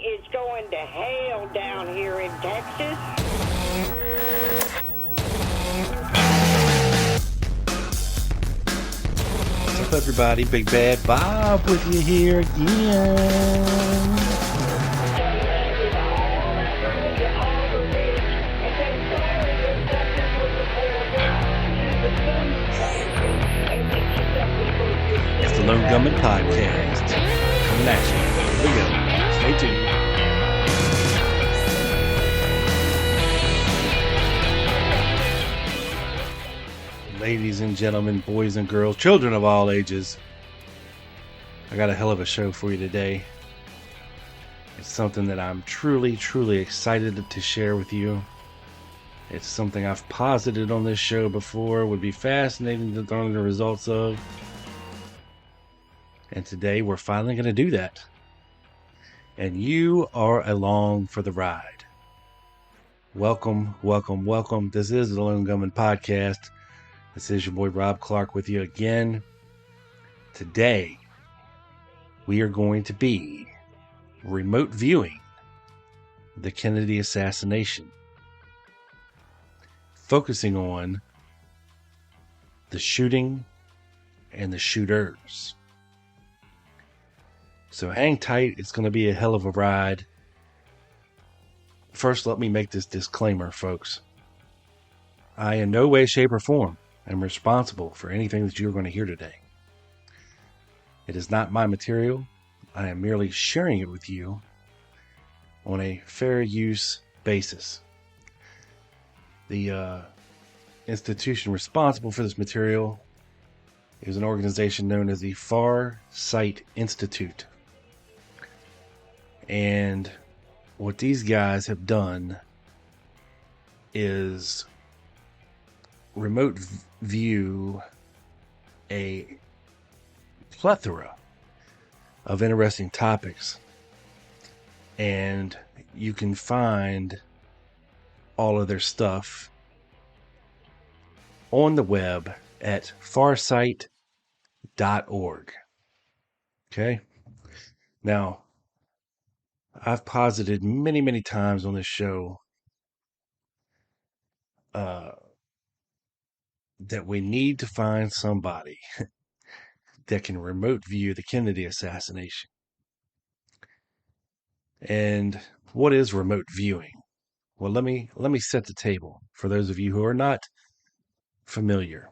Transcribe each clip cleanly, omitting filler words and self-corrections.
is going to hell down here in Texas. What's up, everybody? Big Bad Bob with you here again. It's the Lone Gunman Podcast. Coming at you. Here we go. Stay tuned. Ladies and gentlemen, boys and girls, children of all ages, I got a hell of a show for you today. It's something that I'm truly excited to share with you. It's something I've posited on this show before, would be fascinating to learn the results of. And today we're finally going to do that. And you are along for the ride. Welcome. This is the Lone Gunman Podcast. This is your boy Rob Clark with you again. Today, we are going to be remote viewing the Kennedy assassination, focusing on the shooting and the shooters. So hang tight, it's going to be a hell of a ride. First, let me make this disclaimer, folks. I in no way, shape, or form am responsible for anything that you're going to hear today. It is not my material. I am merely sharing it with you on a fair use basis. The institution responsible for this material is an organization known as the Far Sight Institute. And what these guys have done is remote view a plethora of interesting topics, and you can find all of their stuff on the web at farsight.org. Okay, now I've posited many times on this show that we need to find somebody that can remote view the Kennedy assassination. And what is remote viewing? Well, let me set the table for those of you who are not familiar.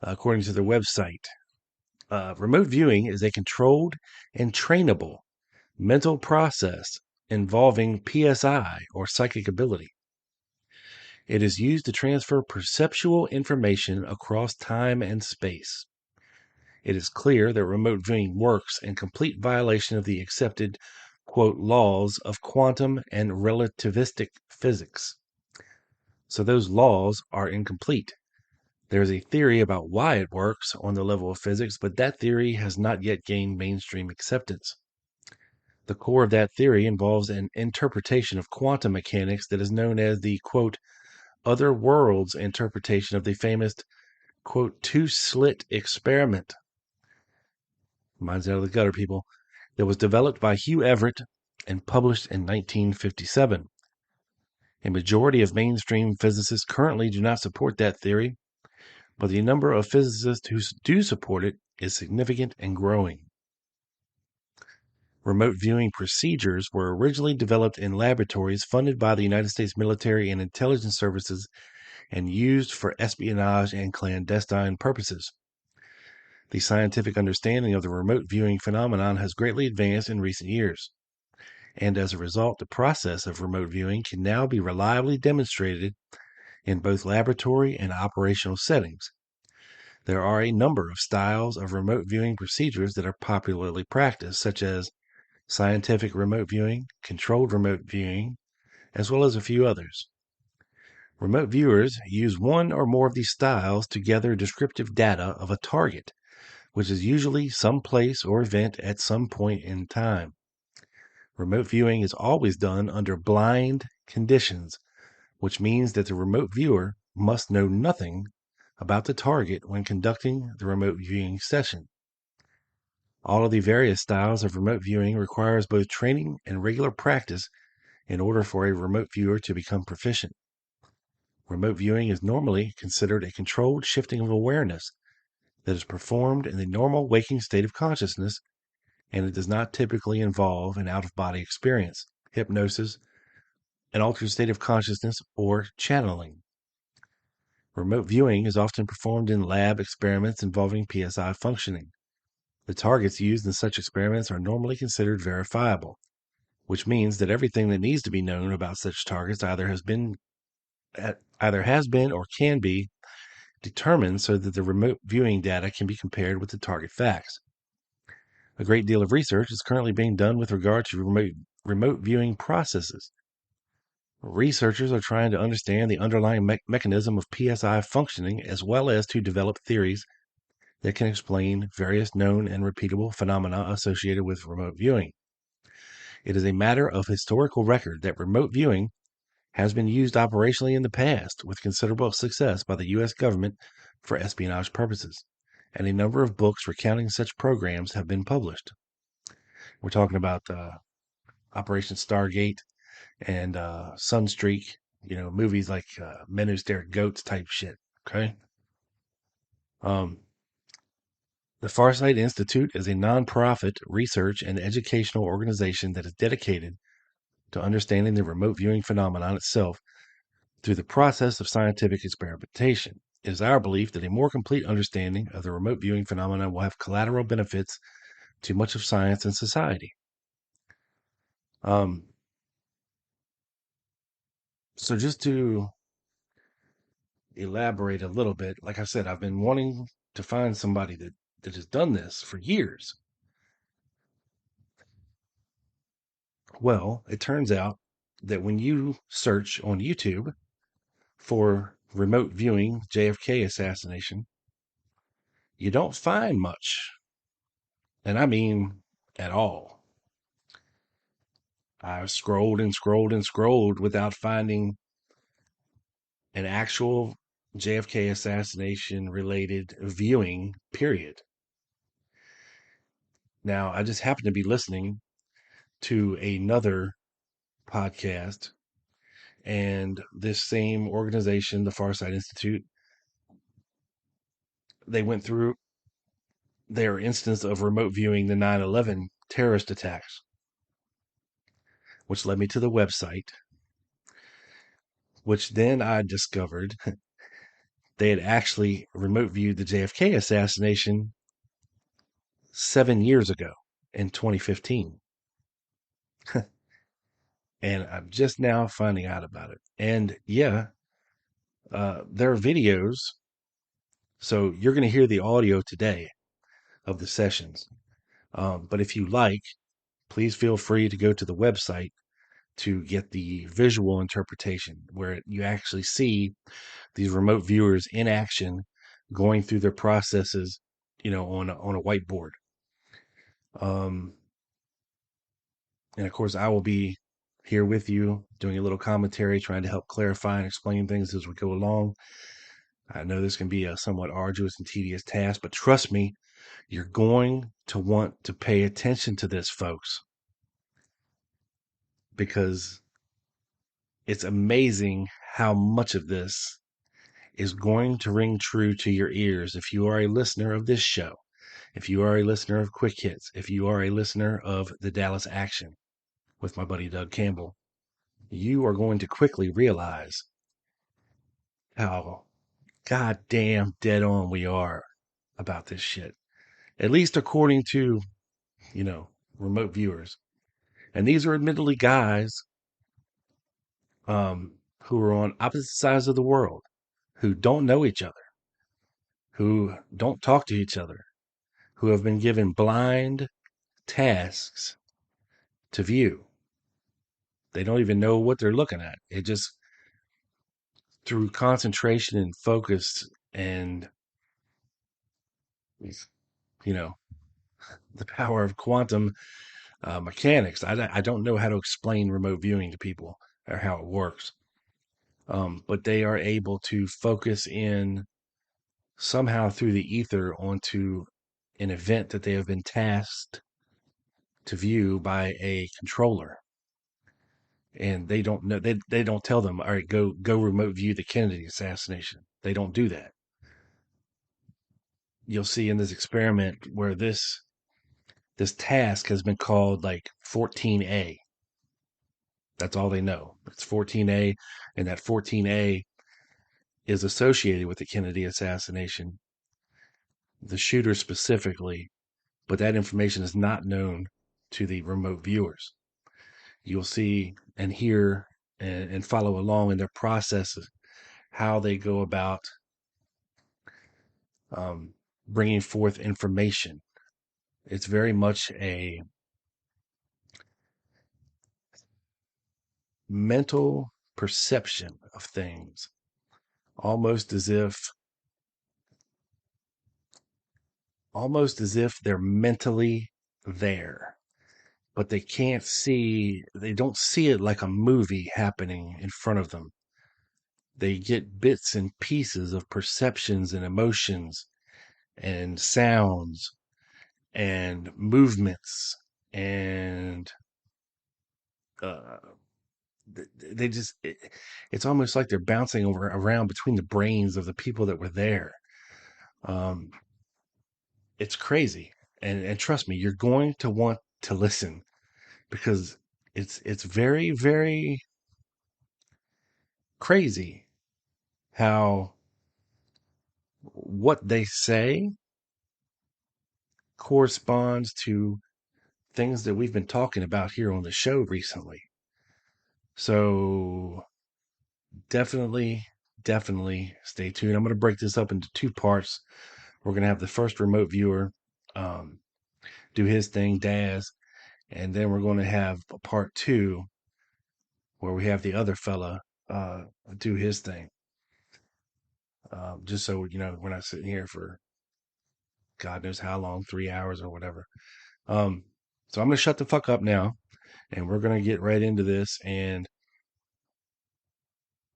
According to their website, remote viewing is a controlled and trainable mental process involving PSI, or psychic ability. It is used to transfer perceptual information across time and space. It is clear that remote viewing works in complete violation of the accepted, quote, laws of quantum and relativistic physics. So those laws are incomplete. There is a theory about why it works on the level of physics, but that theory has not yet gained mainstream acceptance. The core of that theory involves an interpretation of quantum mechanics that is known as the, quote, other worlds interpretation of the famous, quote, two-slit experiment. Mine's out of the gutter, people. That was developed by Hugh Everett and published in 1957. A majority of mainstream physicists currently do not support that theory, but the number of physicists who do support it is significant and growing. Remote viewing procedures were originally developed in laboratories funded by the United States military and intelligence services and used for espionage and clandestine purposes. The scientific understanding of the remote viewing phenomenon has greatly advanced in recent years, and as a result, the process of remote viewing can now be reliably demonstrated in both laboratory and operational settings. There are a number of styles of remote viewing procedures that are popularly practiced, such as scientific remote viewing, controlled remote viewing, as well as a few others. Remote viewers use one or more of these styles to gather descriptive data of a target, which is usually some place or event at some point in time. Remote viewing is always done under blind conditions, which means that the remote viewer must know nothing about the target when conducting the remote viewing session. All of the various styles of remote viewing requires both training and regular practice in order for a remote viewer to become proficient. Remote viewing is normally considered a controlled shifting of awareness that is performed in the normal waking state of consciousness, and it does not typically involve an out-of-body experience, hypnosis, an altered state of consciousness, or channeling. Remote viewing is often performed in lab experiments involving PSI functioning. The targets used in such experiments are normally considered verifiable, which means that everything that needs to be known about such targets either has been or can be determined so that the remote viewing data can be compared with the target facts. A great deal of research is currently being done with regard to remote viewing processes. Researchers are trying to understand the underlying mechanism of PSI functioning as well as to develop theories that can explain various known and repeatable phenomena associated with remote viewing. It is a matter of historical record that remote viewing has been used operationally in the past with considerable success by the U.S. government for espionage purposes, and a number of books recounting such programs have been published. We're talking about Operation Stargate and Sunstreak, movies like Men Who Stare at Goats type shit, okay? The Farsight Institute is a nonprofit research and educational organization that is dedicated to understanding the remote viewing phenomenon itself through the process of scientific experimentation. It is our belief that a more complete understanding of the remote viewing phenomenon will have collateral benefits to much of science and society. So just to elaborate a little bit, like I said, I've been wanting to find somebody that has done this for years. Well, it turns out that when you search on YouTube for remote viewing JFK assassination, you don't find much. And I mean at all. I scrolled and scrolled and scrolled without finding an actual JFK assassination related viewing, period. Now, I just happened to be listening to another podcast, and this same organization, the Farsight Institute, they went through their instance of remote viewing the 9/11 terrorist attacks, which led me to the website, which then I discovered they had actually remote viewed the JFK assassination 7 years ago in 2015. And I'm just now finding out about it. And yeah, there are videos. So you're going to hear the audio today of the sessions. But if you like, please feel free to go to the website to get the visual interpretation where you actually see these remote viewers in action going through their processes, on a whiteboard. And of course, I will be here with you doing a little commentary, trying to help clarify and explain things as we go along. I know this can be a somewhat arduous and tedious task, but trust me, you're going to want to pay attention to this, folks, because it's amazing how much of this is going to ring true to your ears if you are a listener of this show, if you are a listener of Quick Hits, if you are a listener of the Dallas Action with my buddy Doug Campbell. You are going to quickly realize how goddamn dead on we are about this shit. At least according to, remote viewers. And these are admittedly guys who are on opposite sides of the world, who don't know each other, who don't talk to each other, who have been given blind tasks to view. They don't even know what they're looking at. It just, through concentration and focus and, the power of quantum mechanics. I don't know how to explain remote viewing to people or how it works. But they are able to focus in somehow through the ether onto an event that they have been tasked to view by a controller. And they don't know, they don't tell them, all right, go remote view the Kennedy assassination. They don't do that. You'll see in this experiment where this task has been called like 14A. That's all they know. It's 14A, and that 14A is associated with the Kennedy assassination, the shooter specifically, but that information is not known to the remote viewers. You'll see and hear and follow along in their processes, how they go about bringing forth information. It's very much a mental perception of things, almost as if they're mentally there, but they don't see it like a movie happening in front of them. They get bits and pieces of perceptions and emotions and sounds and movements, and they just, it's almost like they're bouncing around between the brains of the people that were there. It's crazy. And trust me, you're going to want to listen, because it's very, very crazy how what they say corresponds to things that we've been talking about here on the show recently. So definitely stay tuned. I'm going to break this up into two parts. We're going to have the first remote viewer do his thing, Daz, and then we're going to have a part two where we have the other fella do his thing. Just so we're not sitting here for God knows how long, 3 hours or whatever. So I'm going to shut the fuck up now, and we're going to get right into this. And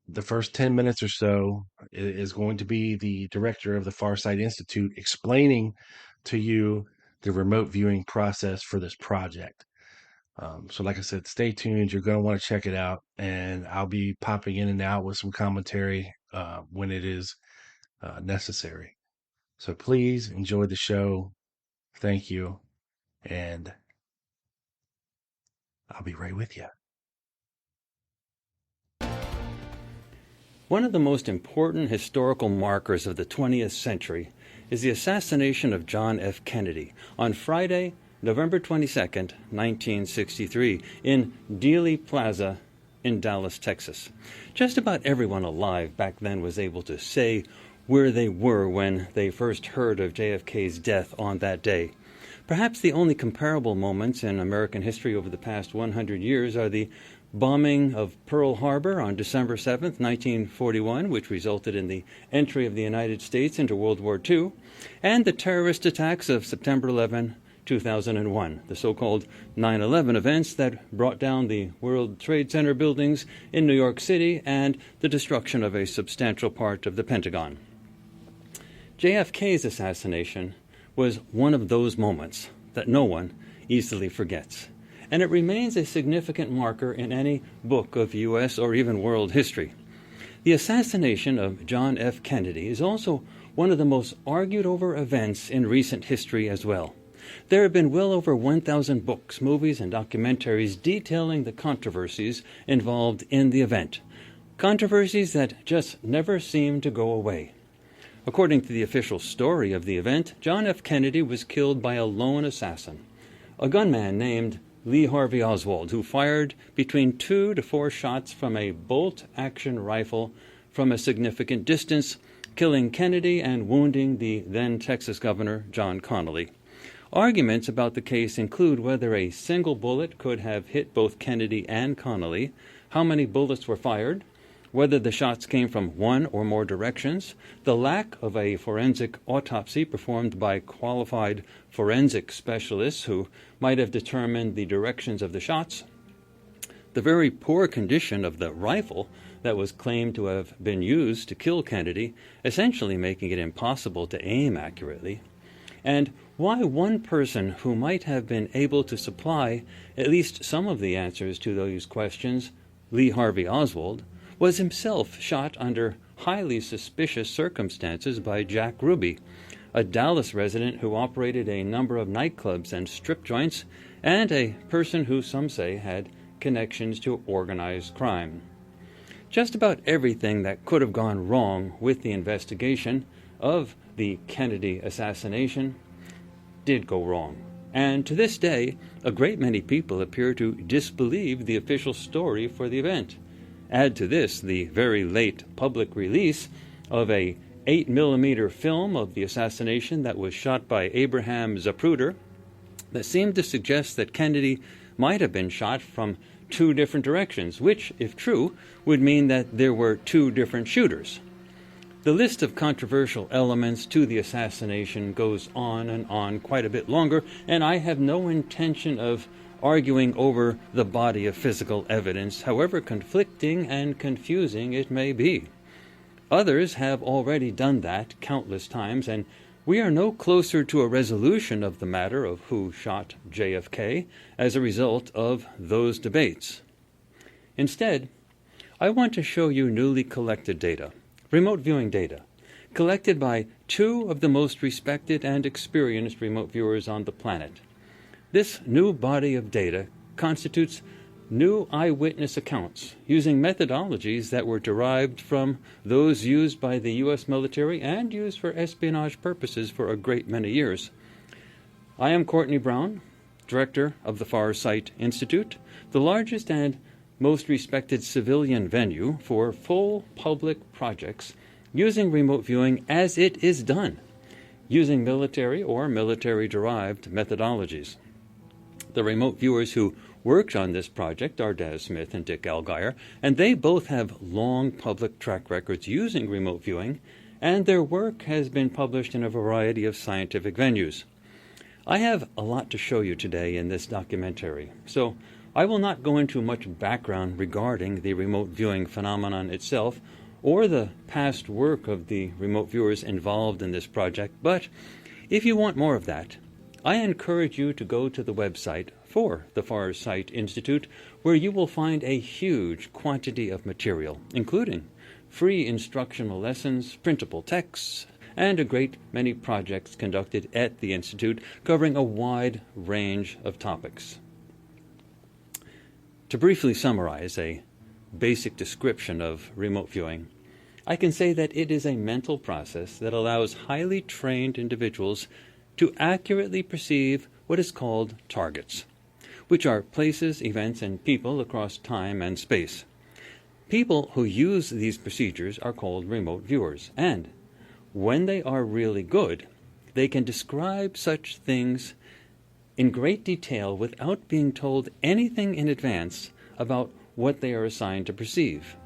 the first 10 minutes or so is going to be the director of the Farsight Institute explaining to you the remote viewing process for this project. So like I said, stay tuned. You're going to want to check it out, and I'll be popping in and out with some commentary when it is necessary. So please enjoy the show. Thank you. And I'll be right with you. One of the most important historical markers of the 20th century is the assassination of John F. Kennedy on Friday, November 22nd, 1963, in Dealey Plaza in Dallas, Texas. Just about everyone alive back then was able to say where they were when they first heard of JFK's death on that day. Perhaps the only comparable moments in American history over the past 100 years are the bombing of Pearl Harbor on December 7th, 1941, which resulted in the entry of the United States into World War II, and the terrorist attacks of September 11, 2001, the so-called 9/11 events that brought down the World Trade Center buildings in New York City and the destruction of a substantial part of the Pentagon. JFK's assassination was one of those moments that no one easily forgets, and it remains a significant marker in any book of U.S. or even world history. The assassination of John F. Kennedy is also one of the most argued over events in recent history as well. There have been well over 1,000 books, movies, and documentaries detailing the controversies involved in the event. Controversies that just never seem to go away. According to the official story of the event, John F. Kennedy was killed by a lone assassin, a gunman named Lee Harvey Oswald, who fired between 2 to 4 shots from a bolt-action rifle from a significant distance, killing Kennedy and wounding the then Texas Governor John Connally. Arguments about the case include whether a single bullet could have hit both Kennedy and Connally, how many bullets were fired, whether the shots came from one or more directions, the lack of a forensic autopsy performed by qualified forensic specialists who might have determined the directions of the shots, the very poor condition of the rifle that was claimed to have been used to kill Kennedy, essentially making it impossible to aim accurately, and why one person who might have been able to supply at least some of the answers to those questions, Lee Harvey Oswald, was himself shot under highly suspicious circumstances by Jack Ruby, a Dallas resident who operated a number of nightclubs and strip joints, and a person who some say had connections to organized crime. Just about everything that could have gone wrong with the investigation of the Kennedy assassination did go wrong. And to this day, a great many people appear to disbelieve the official story for the event. Add to this the very late public release of a 8mm film of the assassination that was shot by Abraham Zapruder that seemed to suggest that Kennedy might have been shot from two different directions, which, if true, would mean that there were two different shooters. The list of controversial elements to the assassination goes on and on quite a bit longer, and I have no intention of arguing over the body of physical evidence, however conflicting and confusing it may be. Others have already done that countless times, and we are no closer to a resolution of the matter of who shot JFK as a result of those debates. Instead, I want to show you newly collected data, remote viewing data, collected by two of the most respected and experienced remote viewers on the planet. This new body of data constitutes new eyewitness accounts using methodologies that were derived from those used by the U.S. military and used for espionage purposes for a great many years. I am Courtney Brown, director of the Far Sight Institute, the largest and most respected civilian venue for full public projects using remote viewing as it is done, using military or military-derived methodologies. The remote viewers who worked on this project are Daz Smith and Dick Allgaier, and they both have long public track records using remote viewing, and their work has been published in a variety of scientific venues. I have a lot to show you today in this documentary, so I will not go into much background regarding the remote viewing phenomenon itself or the past work of the remote viewers involved in this project, but if you want more of that, I encourage you to go to the website for the Far Sight Institute, where you will find a huge quantity of material, including free instructional lessons, printable texts, and a great many projects conducted at the Institute covering a wide range of topics. To briefly summarize a basic description of remote viewing, I can say that it is a mental process that allows highly trained individuals to accurately perceive what is called targets, which are places, events, and people across time and space. People who use these procedures are called remote viewers, and when they are really good, they can describe such things in great detail without being told anything in advance about what they are assigned to perceive,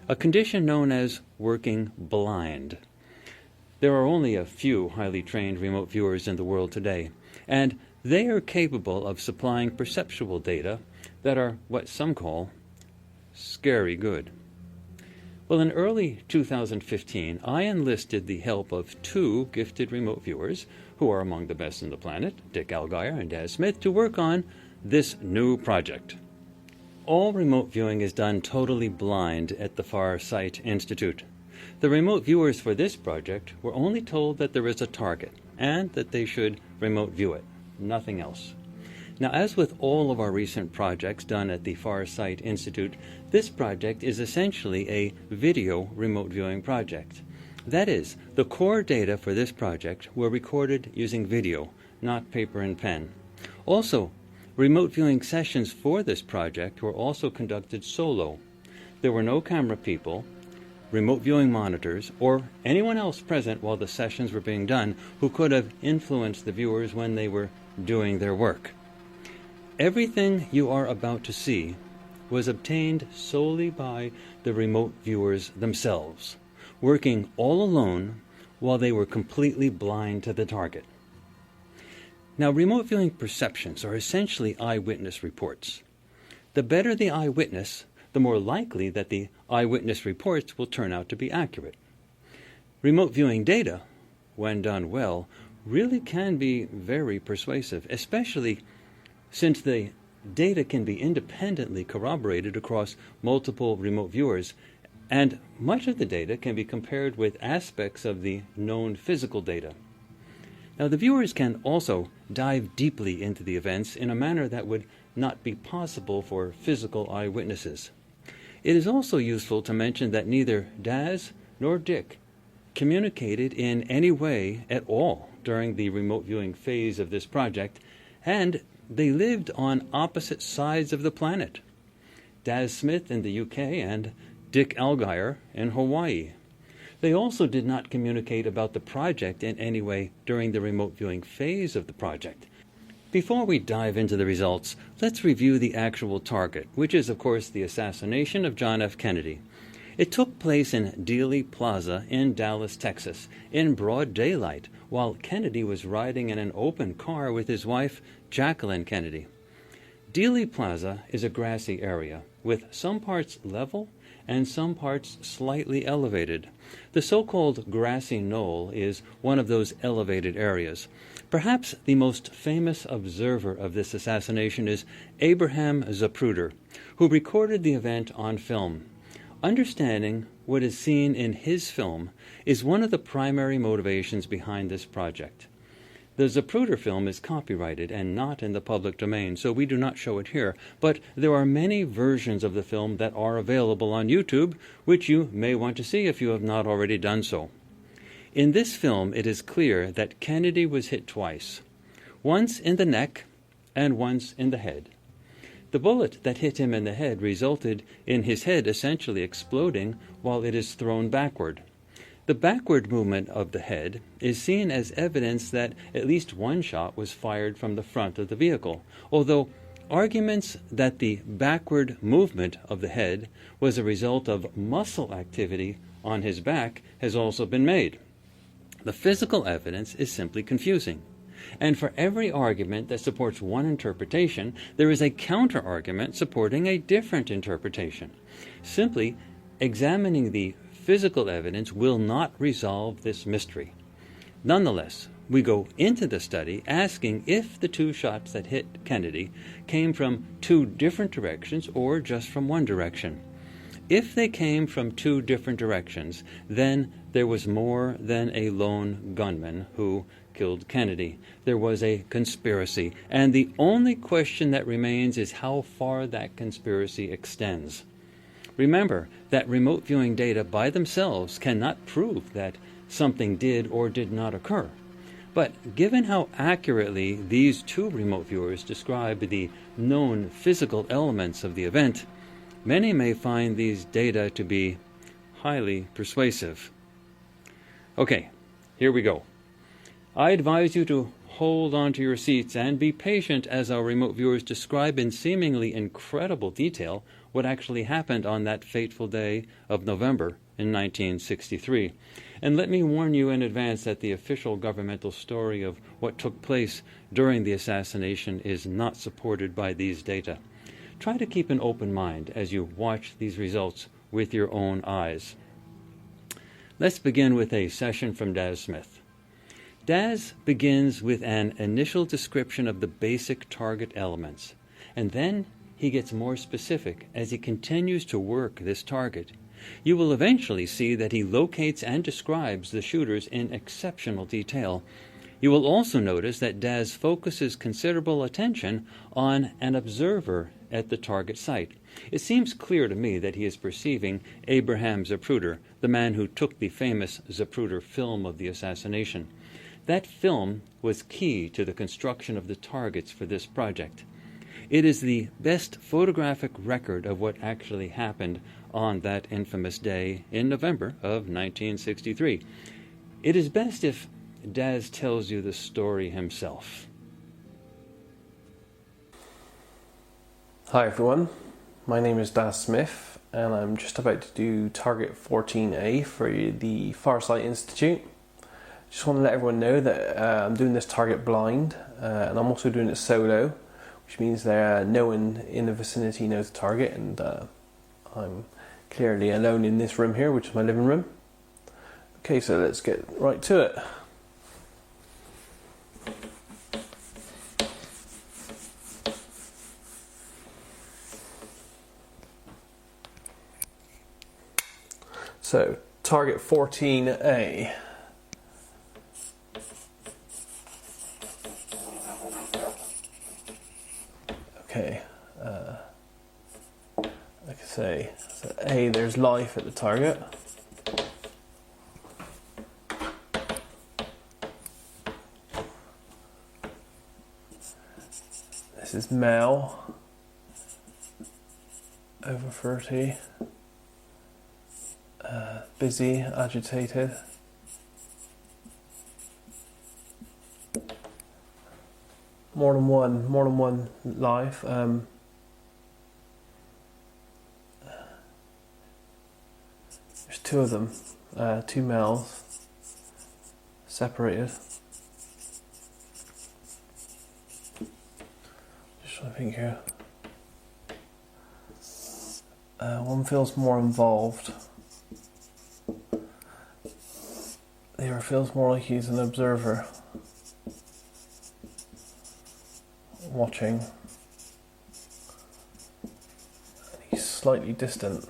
a condition known as working blind. There are only a few highly trained remote viewers in the world today, and they are capable of supplying perceptual data that are what some call scary good. Well, in early 2015, I enlisted the help of two gifted remote viewers who are among the best on the planet, Dick Allgaier and Daz Smith, to work on this new project. All remote viewing is done totally blind at the Far Sight Institute. The remote viewers for this project were only told that there is a target and that they should remote view it, nothing else. Now, as with all of our recent projects done at the Far Sight Institute, this project is essentially a video remote viewing project. That is, the core data for this project were recorded using video, not paper and pen. Also, remote viewing sessions for this project were also conducted solo. There were no camera people, remote viewing monitors, or anyone else present while the sessions were being done who could have influenced the viewers when they were doing their work. Everything you are about to see was obtained solely by the remote viewers themselves, working all alone while they were completely blind to the target. Now, remote viewing perceptions are essentially eyewitness reports. The better the eyewitness, the more likely that the eyewitness reports will turn out to be accurate. Remote viewing data, when done well, really can be very persuasive, especially since the data can be independently corroborated across multiple remote viewers, and much of the data can be compared with aspects of the known physical data. Now, the viewers can also dive deeply into the events in a manner that would not be possible for physical eyewitnesses. It is also useful to mention that neither Daz nor Dick communicated in any way at all during the remote viewing phase of this project, and they lived on opposite sides of the planet. Daz Smith in the UK and Dick Algier in Hawaii. They also did not communicate about the project in any way during the remote viewing phase of the project. Before we dive into the results, let's review the actual target, which is, of course, the assassination of John F. Kennedy. It took place in Dealey Plaza in Dallas, Texas, in broad daylight, while Kennedy was riding in an open car with his wife, Jacqueline Kennedy. Dealey Plaza is a grassy area, with some parts level and some parts slightly elevated. The so-called grassy knoll is one of those elevated areas. Perhaps the most famous observer of this assassination is Abraham Zapruder, who recorded the event on film. Understanding what is seen in his film is one of the primary motivations behind this project. The Zapruder film is copyrighted and not in the public domain, so we do not show it here, but there are many versions of the film that are available on YouTube, which you may want to see if you have not already done so. In this film, it is clear that Kennedy was hit twice, once in the neck and once in the head. The bullet that hit him in the head resulted in his head essentially exploding while it is thrown backward. The backward movement of the head is seen as evidence that at least one shot was fired from the front of the vehicle, although arguments that the backward movement of the head was a result of muscle activity on his back has also been made. The physical evidence is simply confusing. And for every argument that supports one interpretation, there is a counter-argument supporting a different interpretation. Simply examining the physical evidence will not resolve this mystery. Nonetheless, we go into the study asking if the two shots that hit Kennedy came from two different directions or just from one direction. If they came from two different directions, then there was more than a lone gunman who killed Kennedy. There was a conspiracy, and the only question that remains is how far that conspiracy extends. Remember that remote viewing data by themselves cannot prove that something did or did not occur. But given how accurately these two remote viewers describe the known physical elements of the event, many may find these data to be highly persuasive. Okay, here we go. I advise you to hold on to your seats and be patient as our remote viewers describe in seemingly incredible detail what actually happened on that fateful day of November in 1963. And let me warn you in advance that the official governmental story of what took place during the assassination is not supported by these data. Try to keep an open mind as you watch these results with your own eyes. Let's begin with a session from Daz Smith. Daz begins with an initial description of the basic target elements, and then he gets more specific as he continues to work this target. You will eventually see that he locates and describes the shooters in exceptional detail. You will also notice that Daz focuses considerable attention on an observer at the target site. It seems clear to me that he is perceiving Abraham Zapruder, the man who took the famous Zapruder film of the assassination. That film was key to the construction of the targets for this project. It is the best photographic record of what actually happened on that infamous day in November of 1963. It is best if Daz tells you the story himself. Hi everyone, my name is Daz Smith and I'm just about to do target 14A for the Farsight Institute. Just want to let everyone know that I'm doing this target blind and I'm also doing it solo, which means that no one in the vicinity knows the target, and I'm clearly alone in this room here, which is my living room. Okay, so let's get right to it. So target 14A. Okay, like I say, so A, there's life at the target. This is male, over 30, busy, agitated. More than one life. There's two of them, two males, separated. Just trying to think here. One feels more involved. The other feels more like he's an observer, watching. He's slightly distant.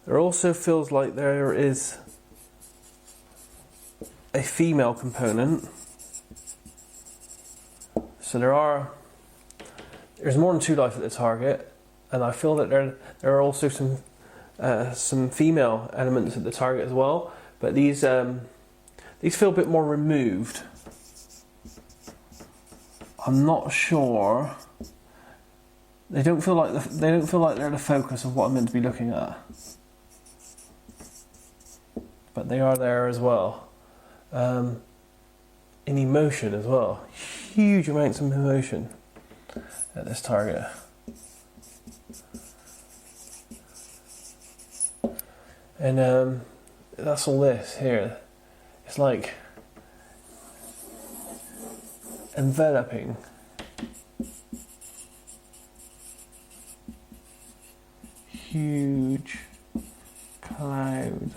There also feels like there is a female component. So there's more than two life at the target, and I feel that there are also some female elements at the target as well. But these feel a bit more removed. I'm not sure. They don't feel like they're the focus of what I'm meant to be looking at. But they are there as well. In emotion as well. Huge amounts of emotion at this target. And that's all this here. It's like enveloping. Huge cloud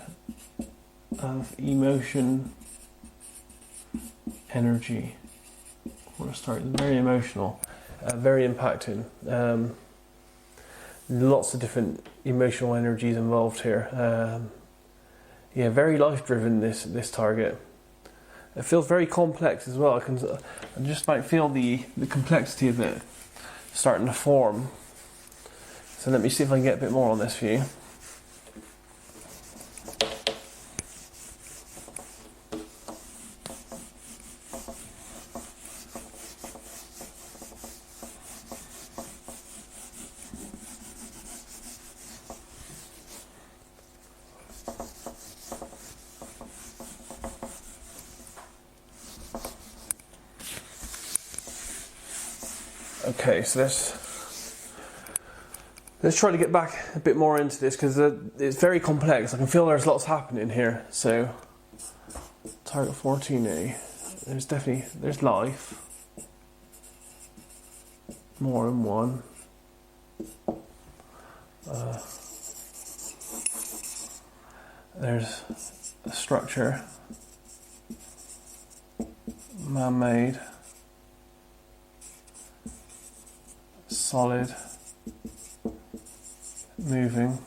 of emotion, energy. We're starting very emotional, very impacting. Lots of different emotional energies involved here. Yeah, very life-driven. This target. It feels very complex as well. I just might feel the complexity of it starting to form. So let me see if I can get a bit more on this for you. Okay, so let's try to get back a bit more into this because it's very complex. I can feel there's lots happening here. So, target 14A. There's life. More than one. There's a structure. Man-made. Solid, moving.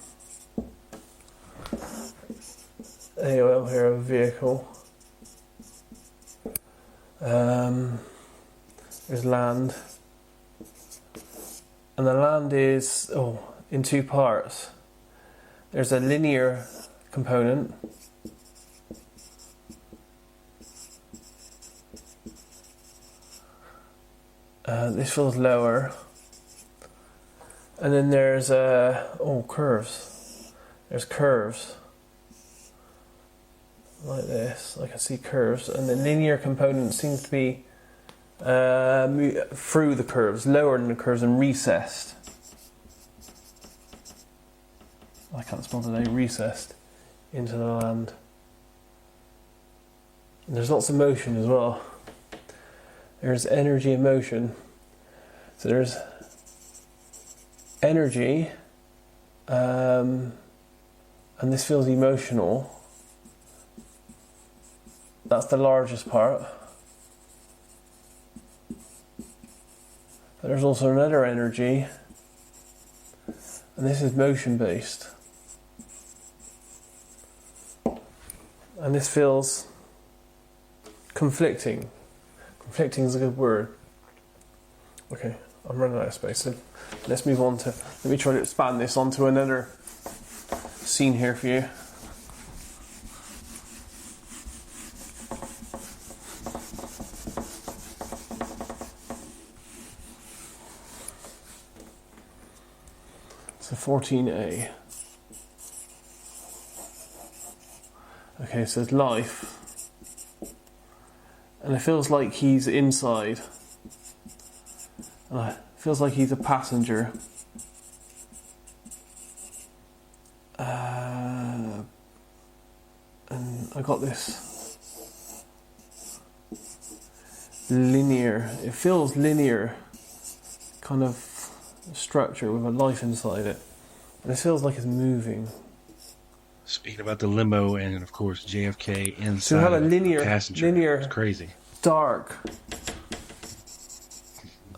AOL here, a vehicle. There's land, and the land is in two parts. There's a linear component. This feels lower. And then there's curves. There's curves like this. I can see curves, and the linear component seems to be through the curves, lower than the curves, and recessed. I can't spell today. Recessed into the land. And there's lots of motion as well. There's energy and motion. So there's energy, and this feels emotional. That's the largest part. But there's also another energy, and this is motion based. And this feels conflicting. Conflicting is a good word. Okay, I'm running out of space. So let's move on to, let me try to expand this onto another scene here for you. So 14A. Okay, so it's life. And it feels like he's inside. And it feels like he's a passenger. And I got this linear, it feels linear kind of structure with a life inside it. And it feels like it's moving. Speaking about the limo and, of course, JFK inside. So we have a passenger. It's crazy. Dark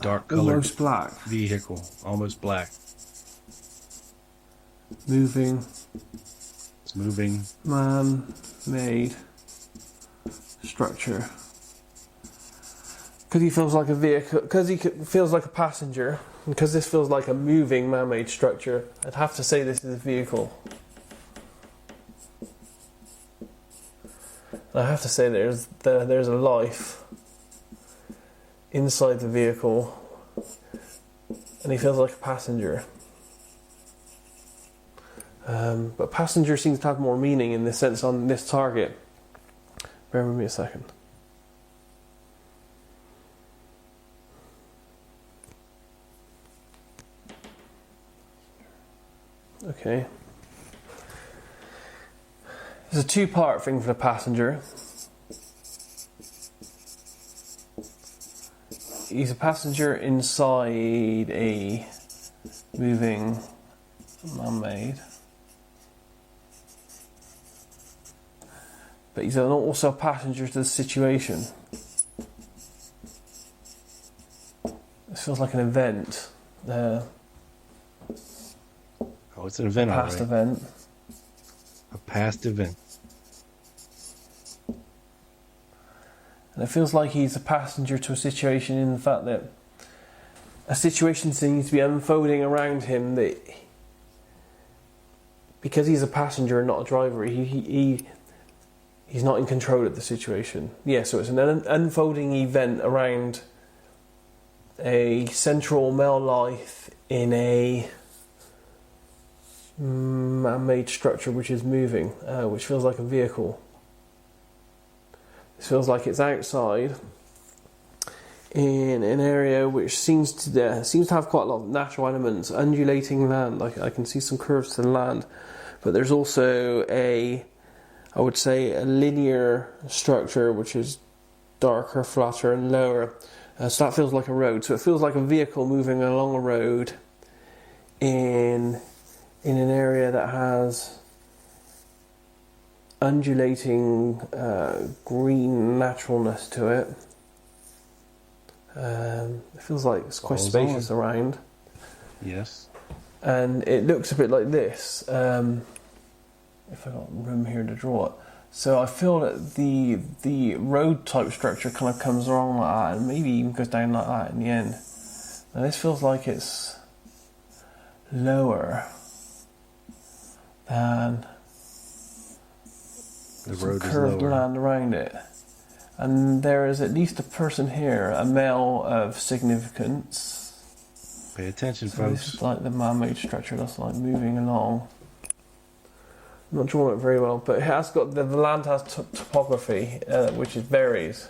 colored, almost black vehicle, almost black. Moving. It's moving. Man-made structure. Because he feels like a vehicle. Because he feels like a passenger. Because this feels like a moving man-made structure. I'd have to say this is a vehicle. I have to say there's a life inside the vehicle, and he feels like a passenger. But passenger seems to have more meaning in this sense on this target. Bear with me a second. Okay. There's a two-part thing for the passenger. He's a passenger inside a moving man-made. But he's also a passenger to the situation. This feels like an event. Oh, it's an event, past alright. event. A past event. And it feels like he's a passenger to a situation in the fact that a situation seems to be unfolding around him that because he's a passenger and not a driver, he's not in control of the situation. Yeah, so it's an unfolding event around a central male life in a man-made structure which is moving, which feels like a vehicle. It feels like it's outside in an area which seems to have quite a lot of natural elements, undulating land. Like I can see some curves to the land, but there's also I would say a linear structure which is darker, flatter, and lower. So that feels like a road. So it feels like a vehicle moving along a road in an area that has undulating green naturalness to it. It feels like it's quite spacious around. Yes. And it looks a bit like this. If I got room here to draw it. So I feel that the road type structure kind of comes along like that and maybe even goes down like that in the end. Now this feels like it's lower than the road is curved lower. land around it. And there is at least a person here, a male of significance. Pay attention, So folks. this is like the man-made structure that's like moving along. I'm not drawing it very well, but it has got the land has topography, which is varies,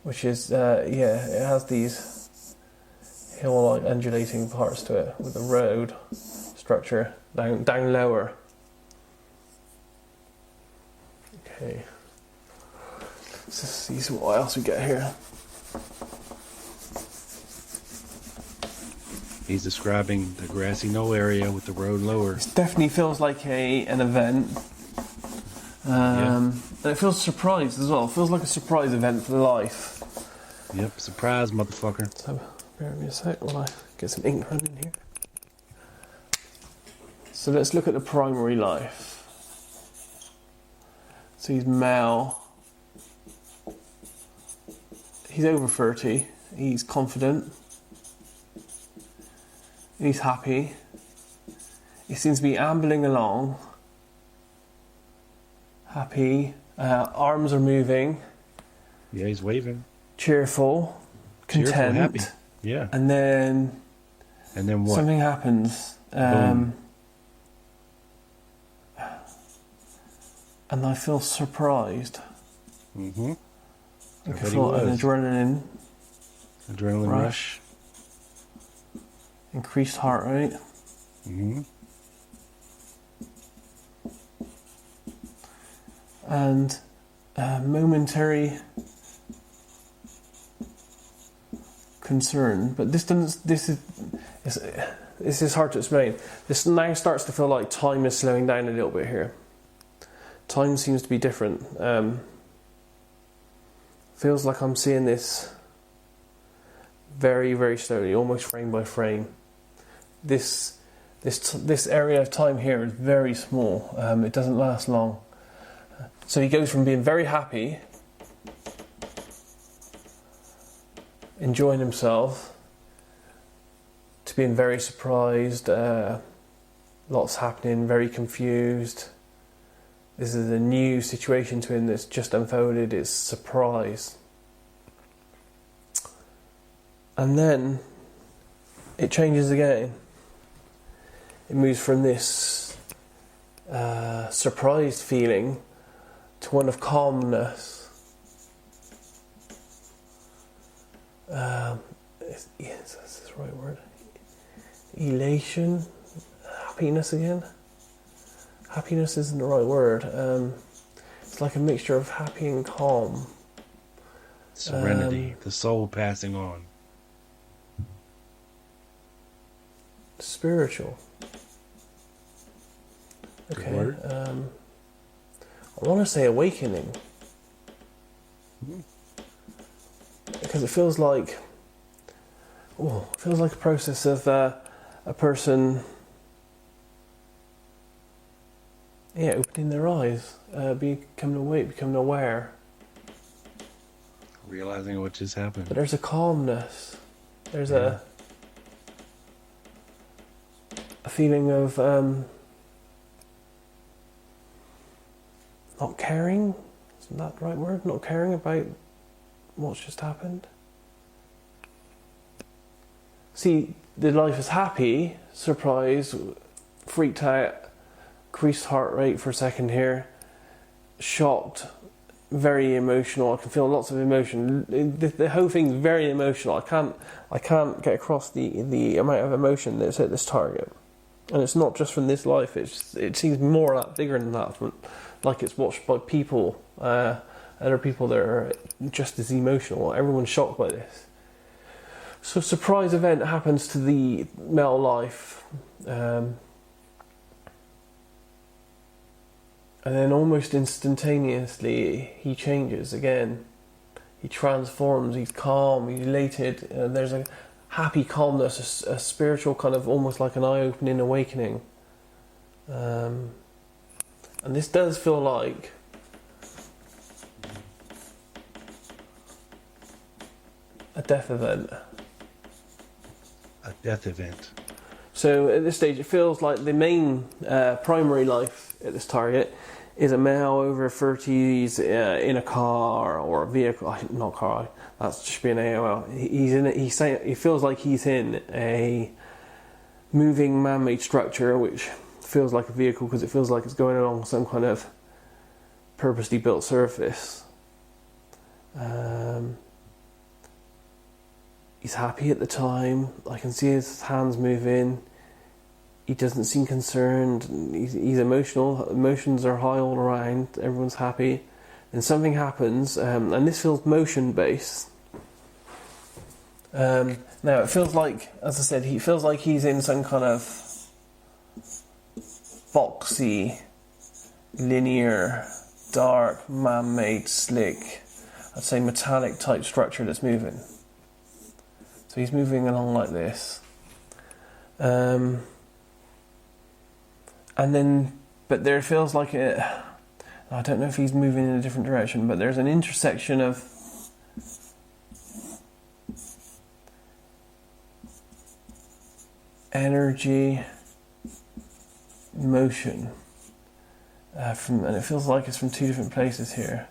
which is it has these hill-like undulating parts to it with the road structure down lower. Okay, let's just see what else we get here. He's describing the grassy knoll area with the road lower. It definitely feels like an event. And it feels surprised as well. It feels like a surprise event for life. Yep, surprise, motherfucker. So, bear with me a sec while I get some ink running here. So let's look at the primary life. So he's male. He's over 30. He's confident. He's happy. He seems to be ambling along. Happy. Arms are moving. Yeah, he's waving. Cheerful. Content. Cheerful, happy. Yeah. And then what? something happens. Boom. And I feel surprised. Mm-hmm. I feel an adrenaline rush. Increased heart rate. Mm-hmm. And momentary concern. But this is hard to explain. This now starts to feel like time is slowing down a little bit here. Time seems to be different. Feels like I'm seeing this very, very slowly, almost frame by frame. This area of time here is very small. It doesn't last long. So he goes from being very happy, enjoying himself, to being very surprised. Lots happening, very confused. This is a new situation to him that's just unfolded. It's surprise. And then it changes again. It moves from this surprised feeling to one of calmness. Yes, that's the right word. Elation, happiness again. Happiness isn't the right word. It's like a mixture of happy and calm. Serenity, the soul passing on. Spiritual. Good Okay. word. I want to say awakening. Because it feels like a process of a person opening their eyes, becoming awake, becoming aware. Realizing what just happened. But there's a calmness. There's a feeling of not caring. Isn't that the right word? Not caring about what's just happened. See, the life is happy, surprised, freaked out, increased heart rate for a second here, shocked, very emotional. I can feel lots of emotion. The whole thing's very emotional. I can't get across the amount of emotion that's at this target. And it's not just from this life. It seems more that bigger than that. Like it's watched by people, other people that are just as emotional. Everyone's shocked by this. So a surprise event happens to the male life. And then almost instantaneously, he changes again. He transforms, he's calm, he's elated. There's a happy calmness, a spiritual kind of almost like an eye-opening awakening. And this does feel like a death event. A death event. So at this stage, it feels like the main primary life at this target is a male over 30s in a car or a vehicle. Not car. That's just being AOL. He feels like he's in a moving man-made structure, which feels like a vehicle because it feels like it's going along some kind of purposely built surface. He's happy at the time. I can see his hands moving. He doesn't seem concerned. He's emotional. Emotions are high all around. Everyone's happy. And something happens, and this feels motion-based. Now, it feels like, as I said, he feels like he's in some kind of boxy, linear dark, man-made, slick, I'd say metallic type structure that's moving. So he's moving along like this. And then, but there feels like it, I don't know if he's moving in a different direction, but there's an intersection of energy, motion, and it feels like it's from two different places here.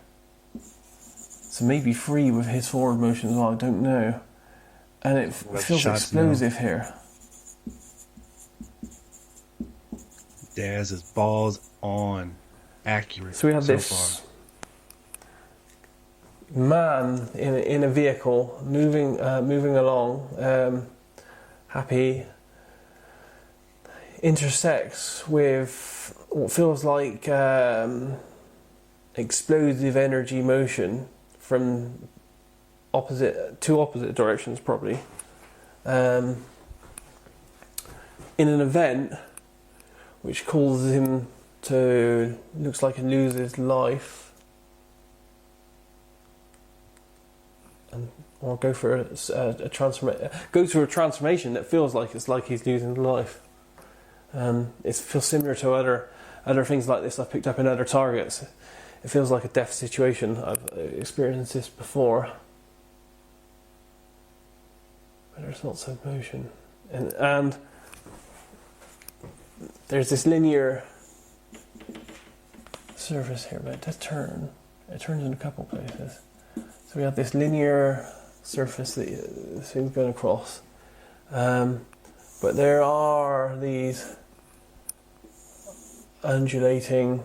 So maybe free with his forward motion as well, I don't know. And it feels explosive here. Daz is balls on accurate. So we have this man in a vehicle moving along, happy, intersects with what feels like explosive energy motion from two opposite directions, probably, in an event which causes him to, looks like he loses his life, or go for a transformation that feels like it's like he's losing life. It feels similar to other things like this I've picked up in other targets. It feels like a death situation. I've experienced this before. But there's lots of motion. And there's this linear surface here, but it does turn. It turns in a couple places. So we have this linear surface that this thing's going across. But there are these undulating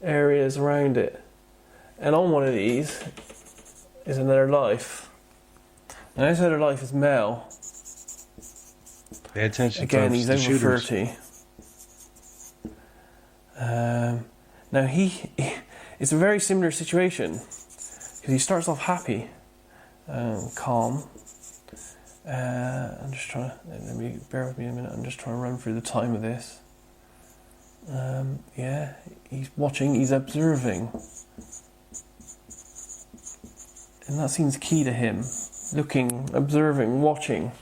areas around it, and on one of these is another life. Now this other life is male. Pay attention. Again, folks, he's the over shooters. 30. Now it's a very similar situation because he starts off happy, calm. I'm just trying. Bear with me a minute. I'm just trying to run through the time of this. Yeah, he's watching, he's observing. And that seems key to him. Looking, observing, watching.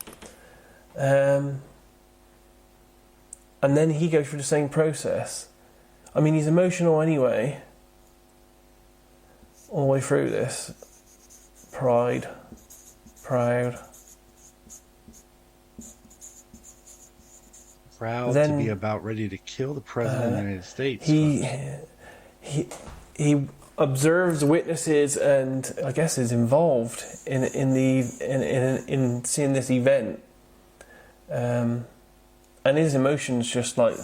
And then he goes through the same process. I mean, he's emotional anyway. All the way through this. Pride. Proud. Proud Then to be about ready to kill the president of the United States. He observes, witnesses, and I guess is involved in seeing this event, and his emotions just like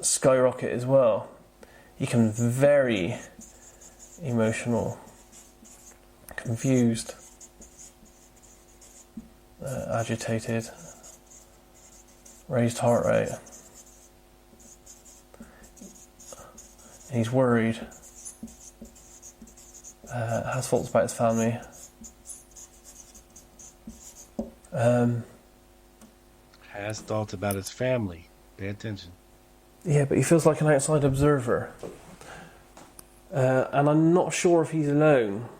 skyrocket as well. He becomes very emotional, confused, agitated. Raised heart rate. He's worried. Has thoughts about his family. Has thoughts about his family. Pay attention. Yeah, but he feels like an outside observer. And I'm not sure if he's alone.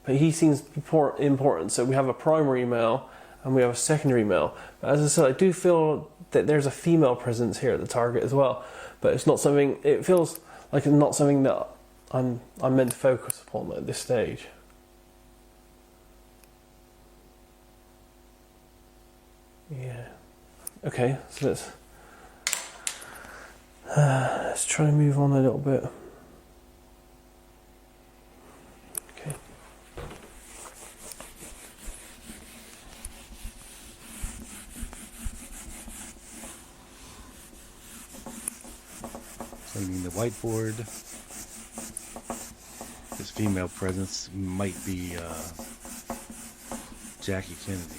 But he seems important. So we have a primary male and we have a secondary male. But as I said, I do feel that there's a female presence here at the target as well. But it's not something, it feels like it's not something that I'm meant to focus upon at this stage. Yeah. Okay, so let's try to move on a little bit. Okay. Cleaning the whiteboard. This female presence might be Jackie Kennedy.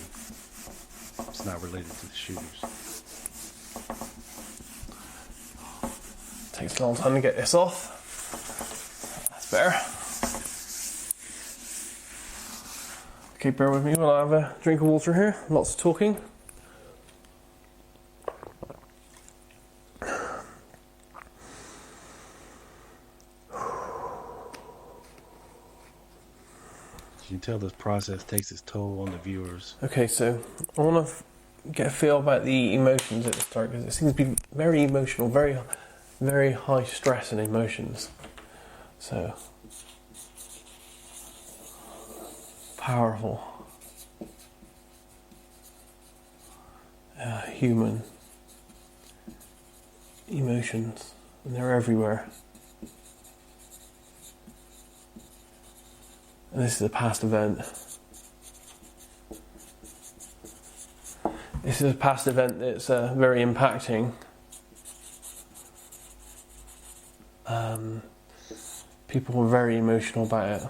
It's not related to the shooters. Takes a long time to get this off. That's better. Okay, bear with me while I have a drink of water here. Lots of talking. You can tell this process takes its toll on the viewers. Okay, so I want to get a feel about the emotions at the start, because it seems to be very emotional, very, very high stress and emotions. So powerful, human emotions, and they're everywhere. And this is a past event. This is a past event that's very impacting. People were very emotional about it.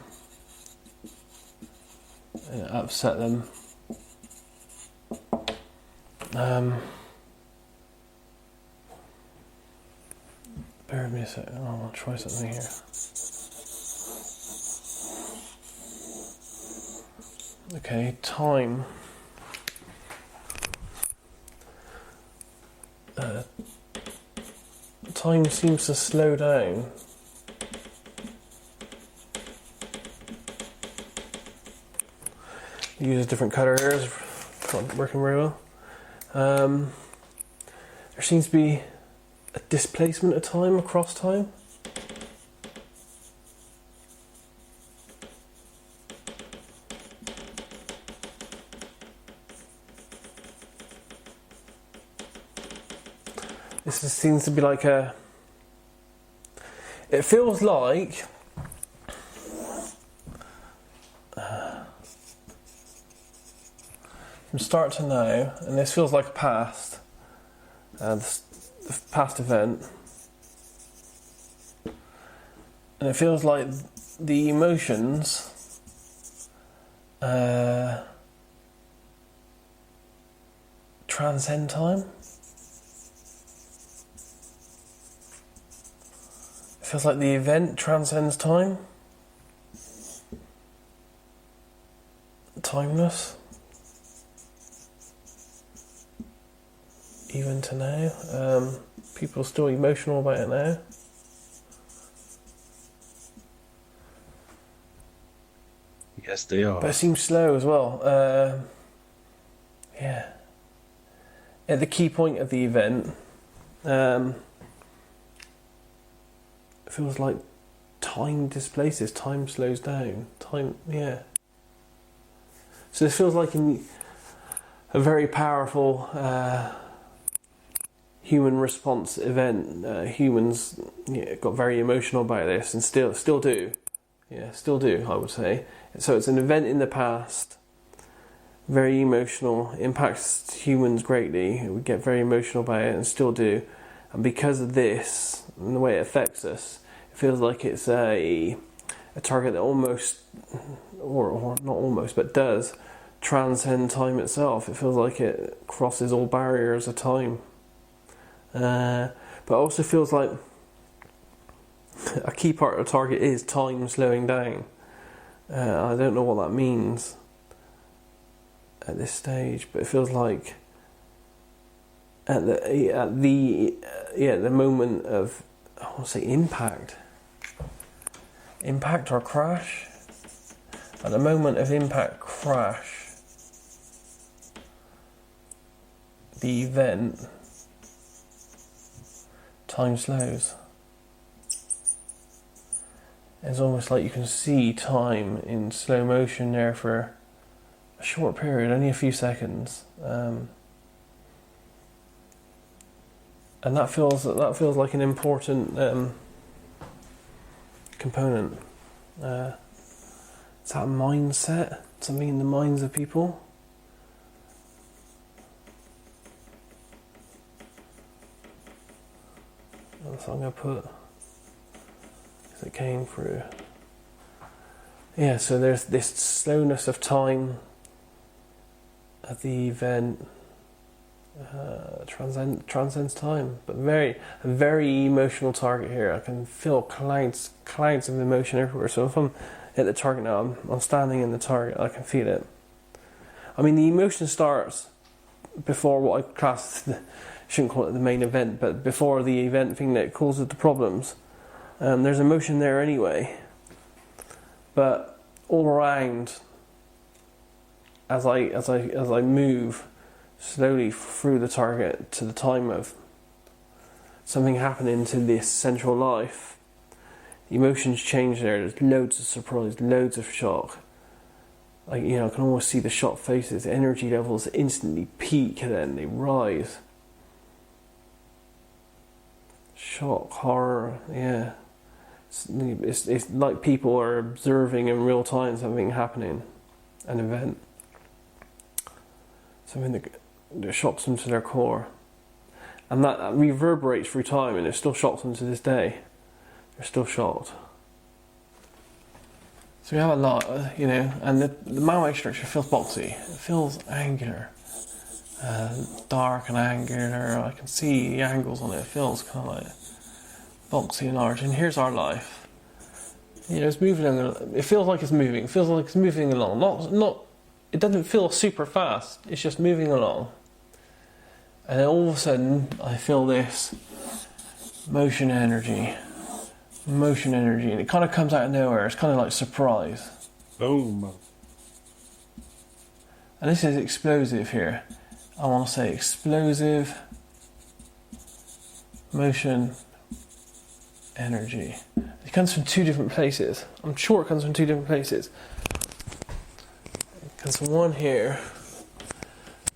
And it upset them. Bear with me a second. I'll try something here. Okay, time. Time seems to slow down. Use a different colour here, it's not working very well. There seems to be a displacement of time across time. This seems to be like a... It feels like... from start to now, and this feels like a past. The past event. And it feels like the emotions... transcend time. It feels like the event transcends time. Timeless. Even to now. People are still emotional about it now. Yes, they are. But it seems slow as well. Yeah. At the key point of the event, it feels like time displaces, time slows down. Time, yeah. So this feels like a very powerful human response event. Humans got very emotional about this and still do. Yeah, still do, I would say. So it's an event in the past, very emotional, impacts humans greatly. We get very emotional about it and still do. And because of this, and the way it affects us, it feels like it's a target that almost, or not almost, but does transcend time itself. It feels like it crosses all barriers of time. But it also feels like a key part of the target is time slowing down. I don't know what that means at this stage, but it feels like at the moment of, I want to say impact or crash. At the moment of impact crash, the event, time slows. It's almost like you can see time in slow motion there for a short period, only a few seconds, and that feels like an important component. It's that mindset, something in the minds of people. That's what I'm going to put. It came through. Yeah, so there's this slowness of time at the event, transcends time, but a very emotional target here. I can feel clouds of emotion everywhere. So if I'm at the target now, I'm standing in the target, I can feel it. I mean, the emotion starts before what I class, shouldn't call it the main event, but before the event thing that causes the problems. There's emotion there anyway, but all around as I move slowly through the target to the time of something happening to this central life. Emotions change there. There's loads of surprise, loads of shock. Like, I can almost see the shocked faces. Energy levels instantly peak and then they rise. Shock, horror, yeah. It's like people are observing in real time something happening, an event. Something that shocks them to their core. And that reverberates through time, and it still shocks them to this day. They're still shocked. So we have a lot, and the Malway structure feels boxy. It feels angular. Dark and angular. I can see the angles on it. It feels kind of like boxy and large. And here's our life. It's moving along. It feels like it's moving. It feels like it's moving along. Not. It doesn't feel super fast. It's just moving along. And then all of a sudden, I feel this motion energy, and it kind of comes out of nowhere. It's kind of like surprise. Boom. And this is explosive here. I want to say explosive motion energy. It comes from two different places. I'm sure it comes from two different places. It comes from one here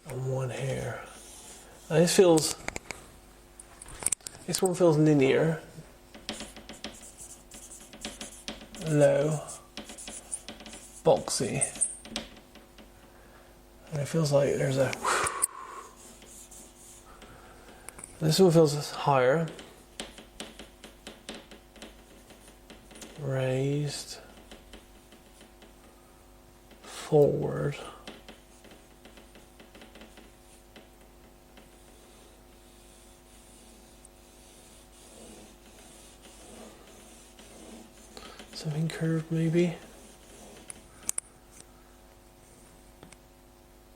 and one here. And this one feels linear, low, boxy, and it feels like there's a. This one feels higher, raised, forward. Something curved maybe.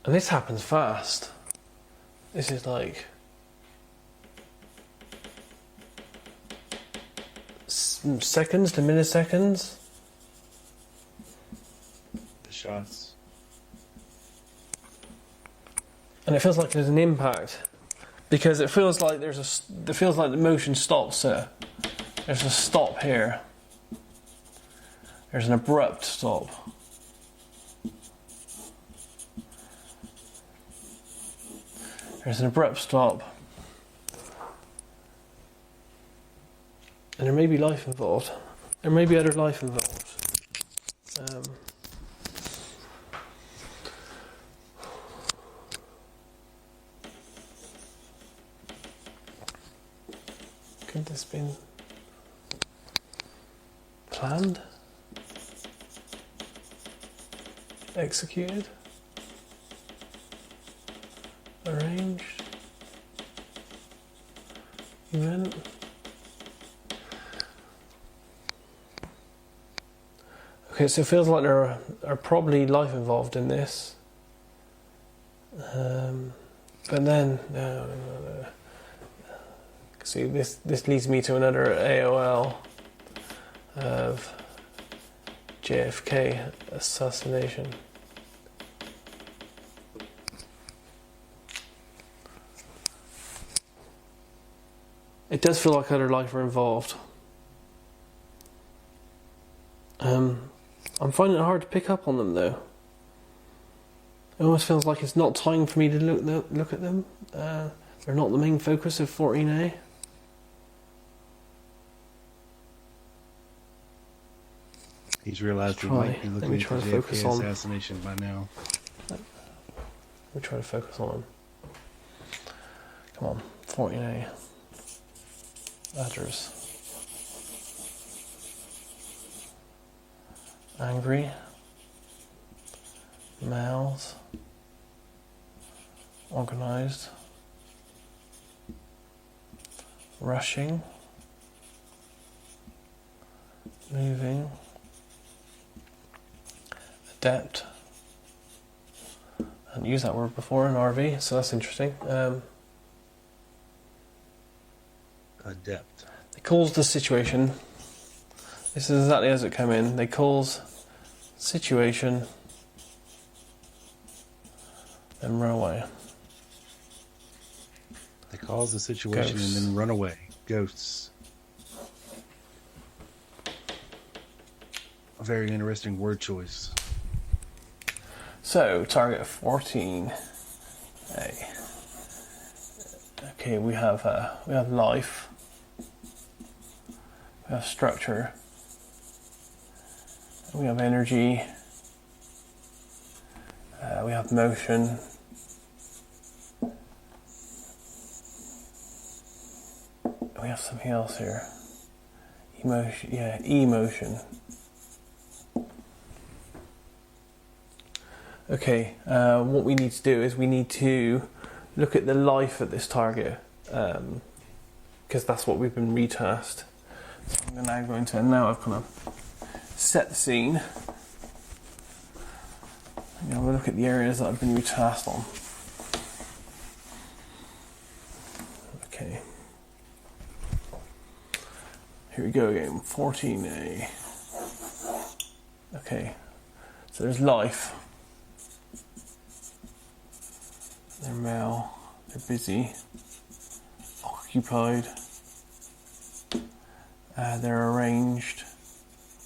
And this happens fast. This is like seconds to milliseconds. The shots. And it feels like there's an impact. Because it feels like the motion stops there. There's a stop here. There's an abrupt stop. There's an abrupt stop. And there may be life involved. There may be other life involved. Could this have been planned? Executed? Arranged? Event? Okay, so it feels like there are probably life involved in this. But then, no. See, this leads me to another AOL of JFK Assassination. It does feel like other life are involved. I'm finding it hard to pick up on them though. It almost feels like it's not time for me to look at them. They're not the main focus of 14A. He's realized he might be looking at the JFK assassination by now. Let me try to focus on him. Come on, 14A. Address. Angry. Mouths. Organized. Rushing. Moving. Adept. I hadn't used that word before in RV, so that's interesting. Adept. They cause the situation. This is exactly as it came in. They cause situation, then run away. They cause the situation Ghosts. and then run away. Ghosts. A very interesting word choice. So, target 14A. Okay, we have life. We have structure. We have energy. We have motion. We have something else here. Emotion. Yeah, emotion. Okay, what we need to do is we need to look at the life of this target, because that's what we've been retasked. So I'm now going to, now I've kind of set the scene. I'm going to look at the areas that I've been retasked on. Okay. Here we go again, 14A. Okay, so there's life. They're male, they're busy, occupied, they're arranged.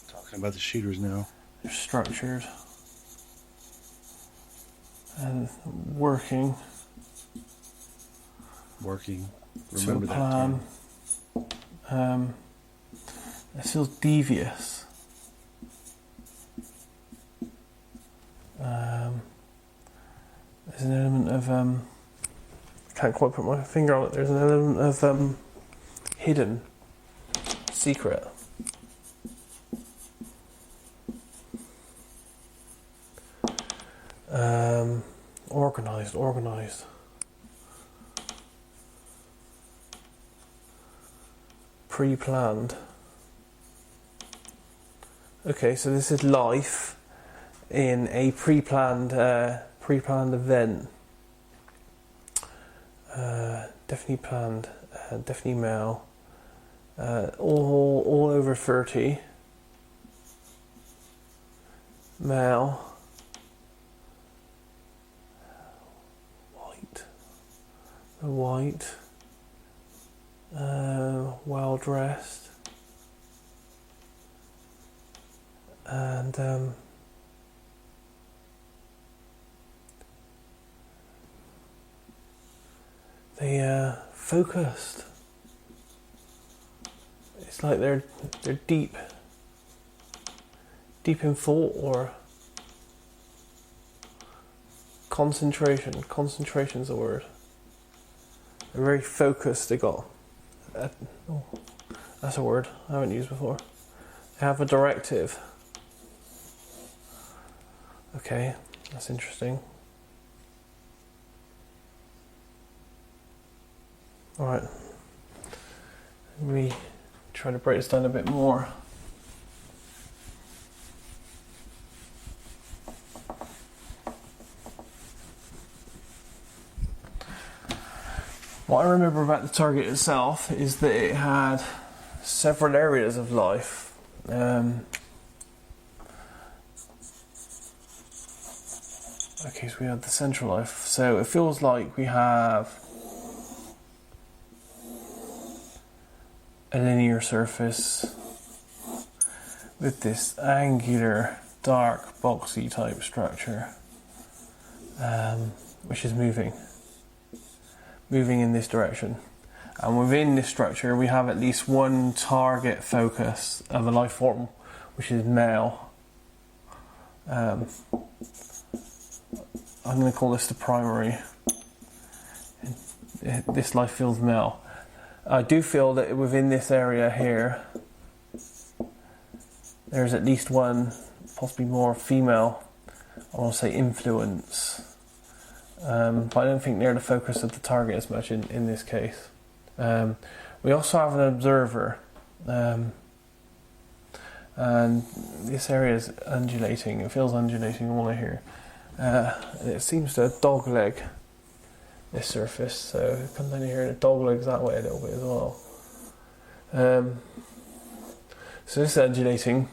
Talking about the shooters now. They're structured and working. Working. To Remember a that plan. term. It feels devious. There's an element of I can't quite put my finger on it. There's an element of hidden, secret. Organized. Pre-planned. Okay, so this is life in a pre-planned event. Definitely planned. Definitely male. All over 30. Male. White. Well dressed. And they focused. It's like they're deep in thought or concentration. Concentration's the word. They're very focused. They got that's a word I haven't used before. They have a directive. Okay, that's interesting. Alright. Let me try to break this down a bit more. What I remember about the target itself is that it had several areas of life. Okay, so we have the central life. So it feels like we have a linear surface with this angular, dark, boxy type structure, which is moving in this direction. And within this structure we have at least one target focus of a life form, which is male. I'm going to call this the primary. This life feels male. I do feel that within this area here there's at least one, possibly more, female, I want to say, influence. But I don't think they're the focus of the target as much in this case. We also have an observer, and this area is undulating. It feels undulating all I hear. It seems to dogleg this surface, so it comes down here and it doglegs that way a little bit as well. So this is undulating.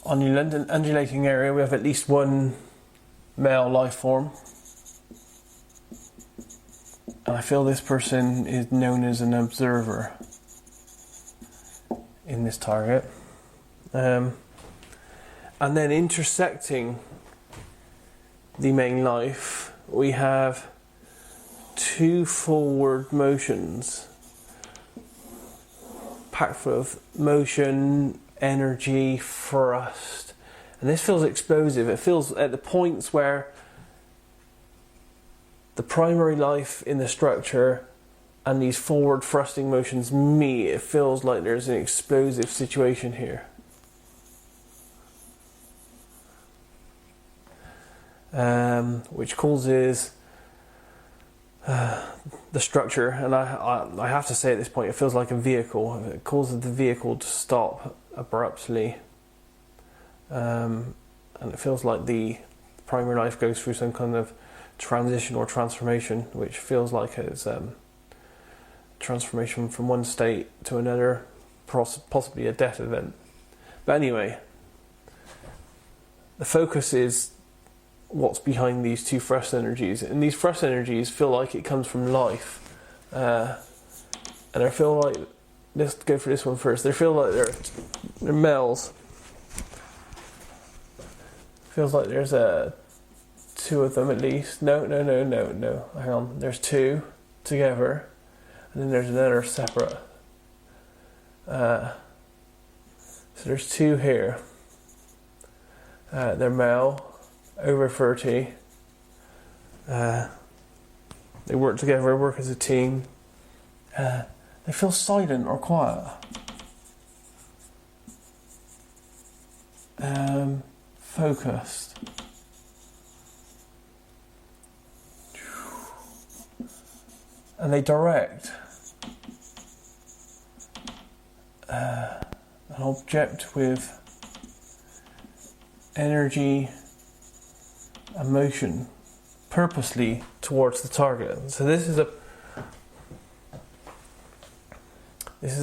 On the London undulating area, we have at least one male life form. And I feel this person is known as an observer in this target. And then intersecting the main life, we have two forward motions packed full of motion, energy, thrust. And this feels explosive. It feels at the points where the primary life in the structure and these forward thrusting motions meet. It feels like there's an explosive situation here. Which causes the structure, and I have to say at this point, it feels like a vehicle. It causes the vehicle to stop abruptly, and it feels like the primary life goes through some kind of transition or transformation, which feels like it's transformation from one state to another, possibly a death event. But anyway, the focus is what's behind these two thrust energies, and these thrust energies feel like it comes from life, and I feel like, let's go for this one first, they feel like they're males. Feels like there's two of them at least. No, hang on, there's two together, and then there's another separate. So there's two here. They're male, over 30. They work together, work as a team. They feel silent or quiet. Focused. And they direct an object with energy and motion purposely towards the target. So this is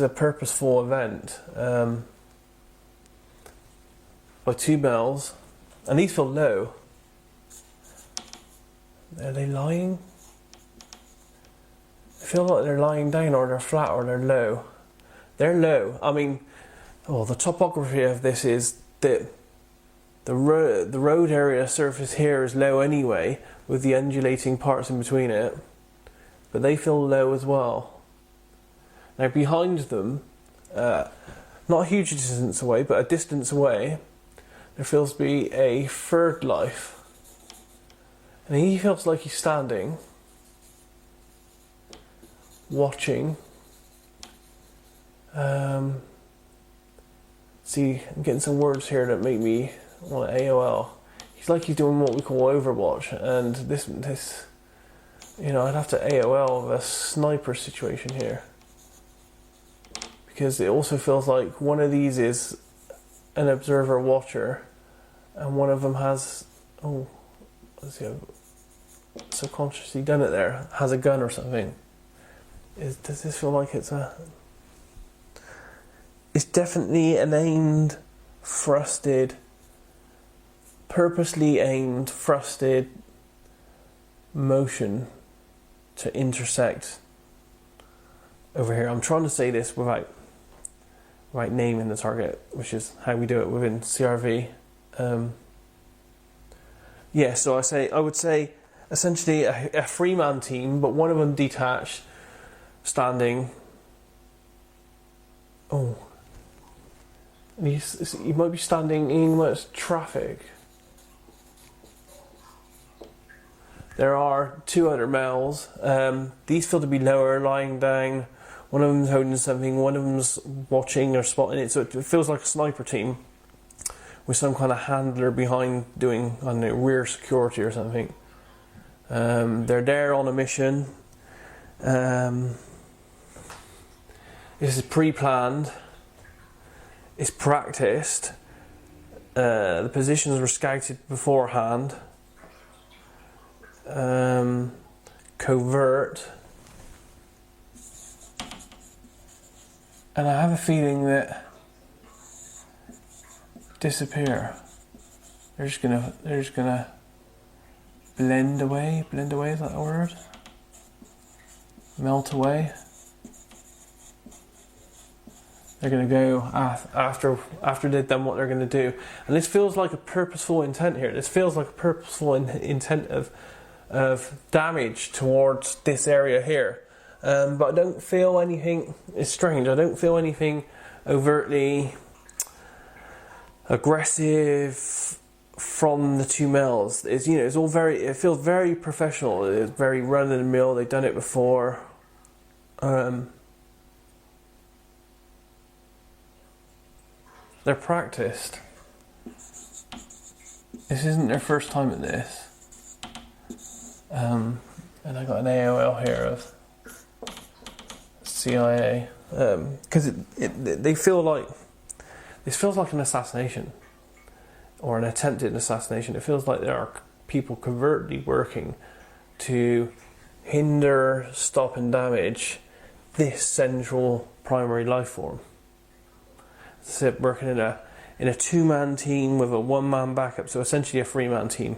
a purposeful event by two males, and these feel low. Are they lying? I feel like they're lying down, or they're flat, or they're low. They're low. I mean, the topography of this is that the road area surface here is low anyway, with the undulating parts in between it, but they feel low as well. Now behind them, not a huge distance away, but a distance away, there feels to be a third life, and he feels like he's standing, watching. See, I'm getting some words here that make me want AOL. He's like he's doing what we call Overwatch, and this, I'd have to AOL of a sniper situation here, because it also feels like one of these is an observer watcher, and one of them has, subconsciously done it there, has a gun or something. Does this feel like it's definitely an aimed, purposely aimed, thrusted motion to intersect over here. I'm trying to say this without naming the target, which is how we do it within CRV. So I would say essentially a three-man team, but one of them detached, standing. He might be standing in much traffic. There are two other males. These feel to be lower, lying down. One of them's holding something, one of them's watching or spotting it. So it feels like a sniper team with some kind of handler behind doing, rear security or something. They're there on a mission. This is pre-planned. It's practiced. The positions were scouted beforehand. Covert. And I have a feeling that disappear. They're just gonna blend away. Blend away, is that a word? Melt away. They're going to go after they've done what they're going to do. And this feels like a purposeful intent here. This feels like a purposeful intent of damage towards this area here. But I don't feel anything. It's strange. I don't feel anything overtly aggressive from the two males. It's all very. It feels very professional. It's very run of the mill. They've done it before. They're practiced. This isn't their first time at this. And I got an AOL here of CIA. Because they feel like this feels like an assassination or an attempted assassination. It feels like there are people covertly working to hinder, stop, and damage this central primary life form. So working in a two-man team with a one-man backup, so essentially a three-man team,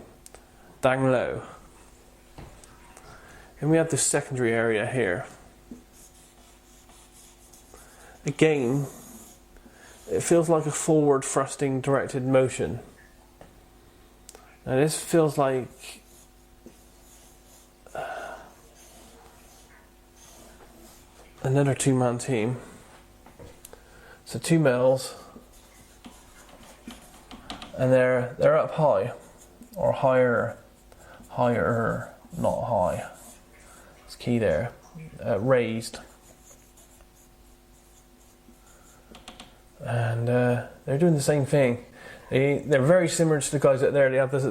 dang low. And we have this secondary area here. Again, it feels like a forward thrusting directed motion. Now this feels like another two-man team. So two males, and they're up high, or higher, not high. It's key there. Raised, and they're doing the same thing. They're very similar to the guys out there. They have this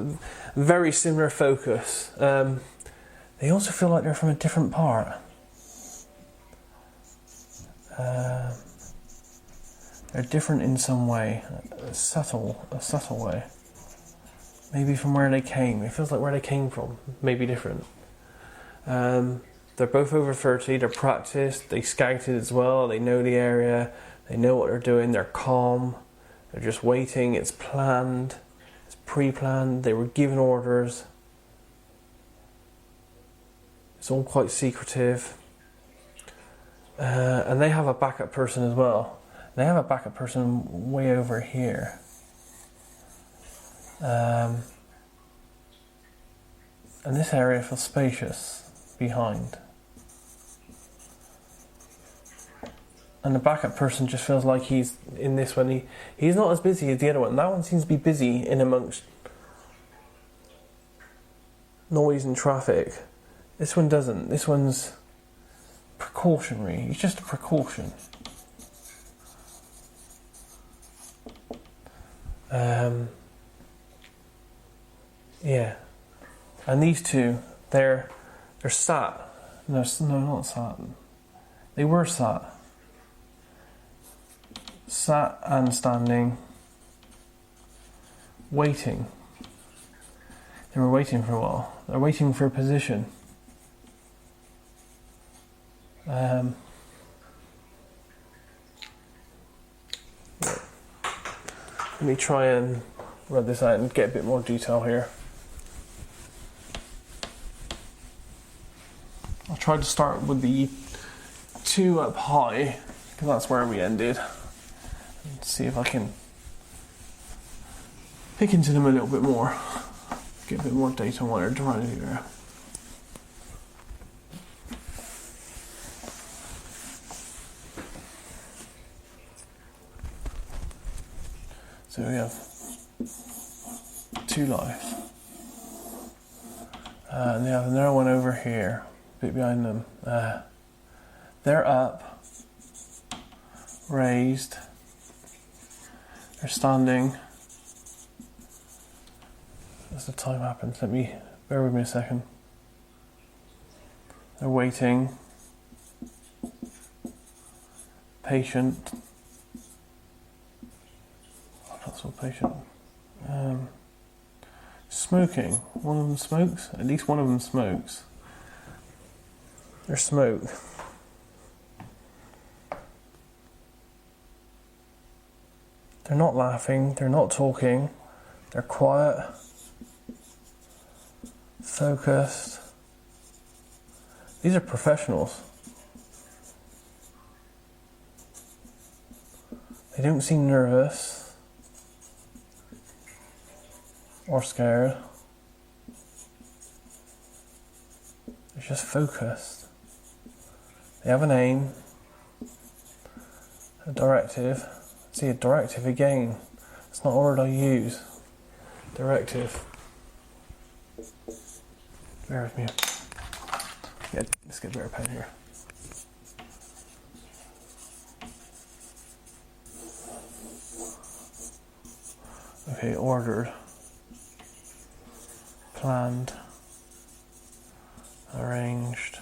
very similar focus. They also feel like they're from a different part. They're different in some way, a subtle way. Maybe from where they came. It feels like where they came from, maybe different. They're both over 30, they're practiced, they scouted as well, they know the area, they know what they're doing, they're calm, they're just waiting, it's planned, it's pre-planned, they were given orders. It's all quite secretive. And they have a backup person as well. They have a backup person way over here. And this area feels spacious behind. And the backup person just feels like he's in this one. He's not as busy as the other one. That one seems to be busy in amongst noise and traffic. This one doesn't. This one's precautionary. He's just a precaution. Yeah, and these two, they're sat. No, not sat. They were sat and standing, waiting. They were waiting for a while. They're waiting for a position. Let me try and rub this out and get a bit more detail here. I'll try to start with the two up high, because that's where we ended. And see if I can pick into them a little bit more. Get a bit more data on what they're trying to do there. So we have two lives. And they have another one over here, a bit behind them. They're up, raised, they're standing. As the time happens, bear with me a second. They're waiting, patient. Not so patient. Smoking. One of them smokes. At least one of them smokes. There's smoke. They're not laughing, they're not talking, they're quiet, focused. These are professionals. They don't seem nervous or scared. They're just focused. They have an aim, a directive. See, a directive again. It's not a word I use. Directive. Bear with me. Yeah, let's get a better pen here. Okay, ordered, planned, arranged.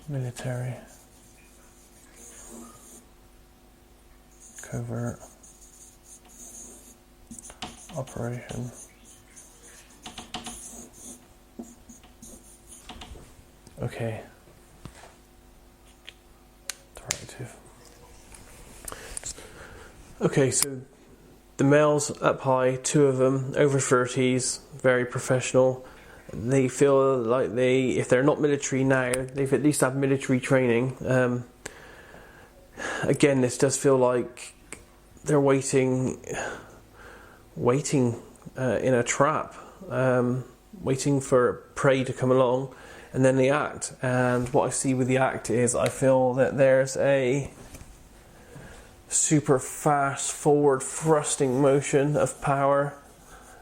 Military, covert, operation, okay, directive. Okay, so the males up high, 2 of them, over 30s, very professional. They feel like if they're not military now, they've at least had military training. Again, this does feel like they're waiting in a trap, waiting for prey to come along, and then they act. And what I see with the act is I feel that there's a super fast forward thrusting motion of power,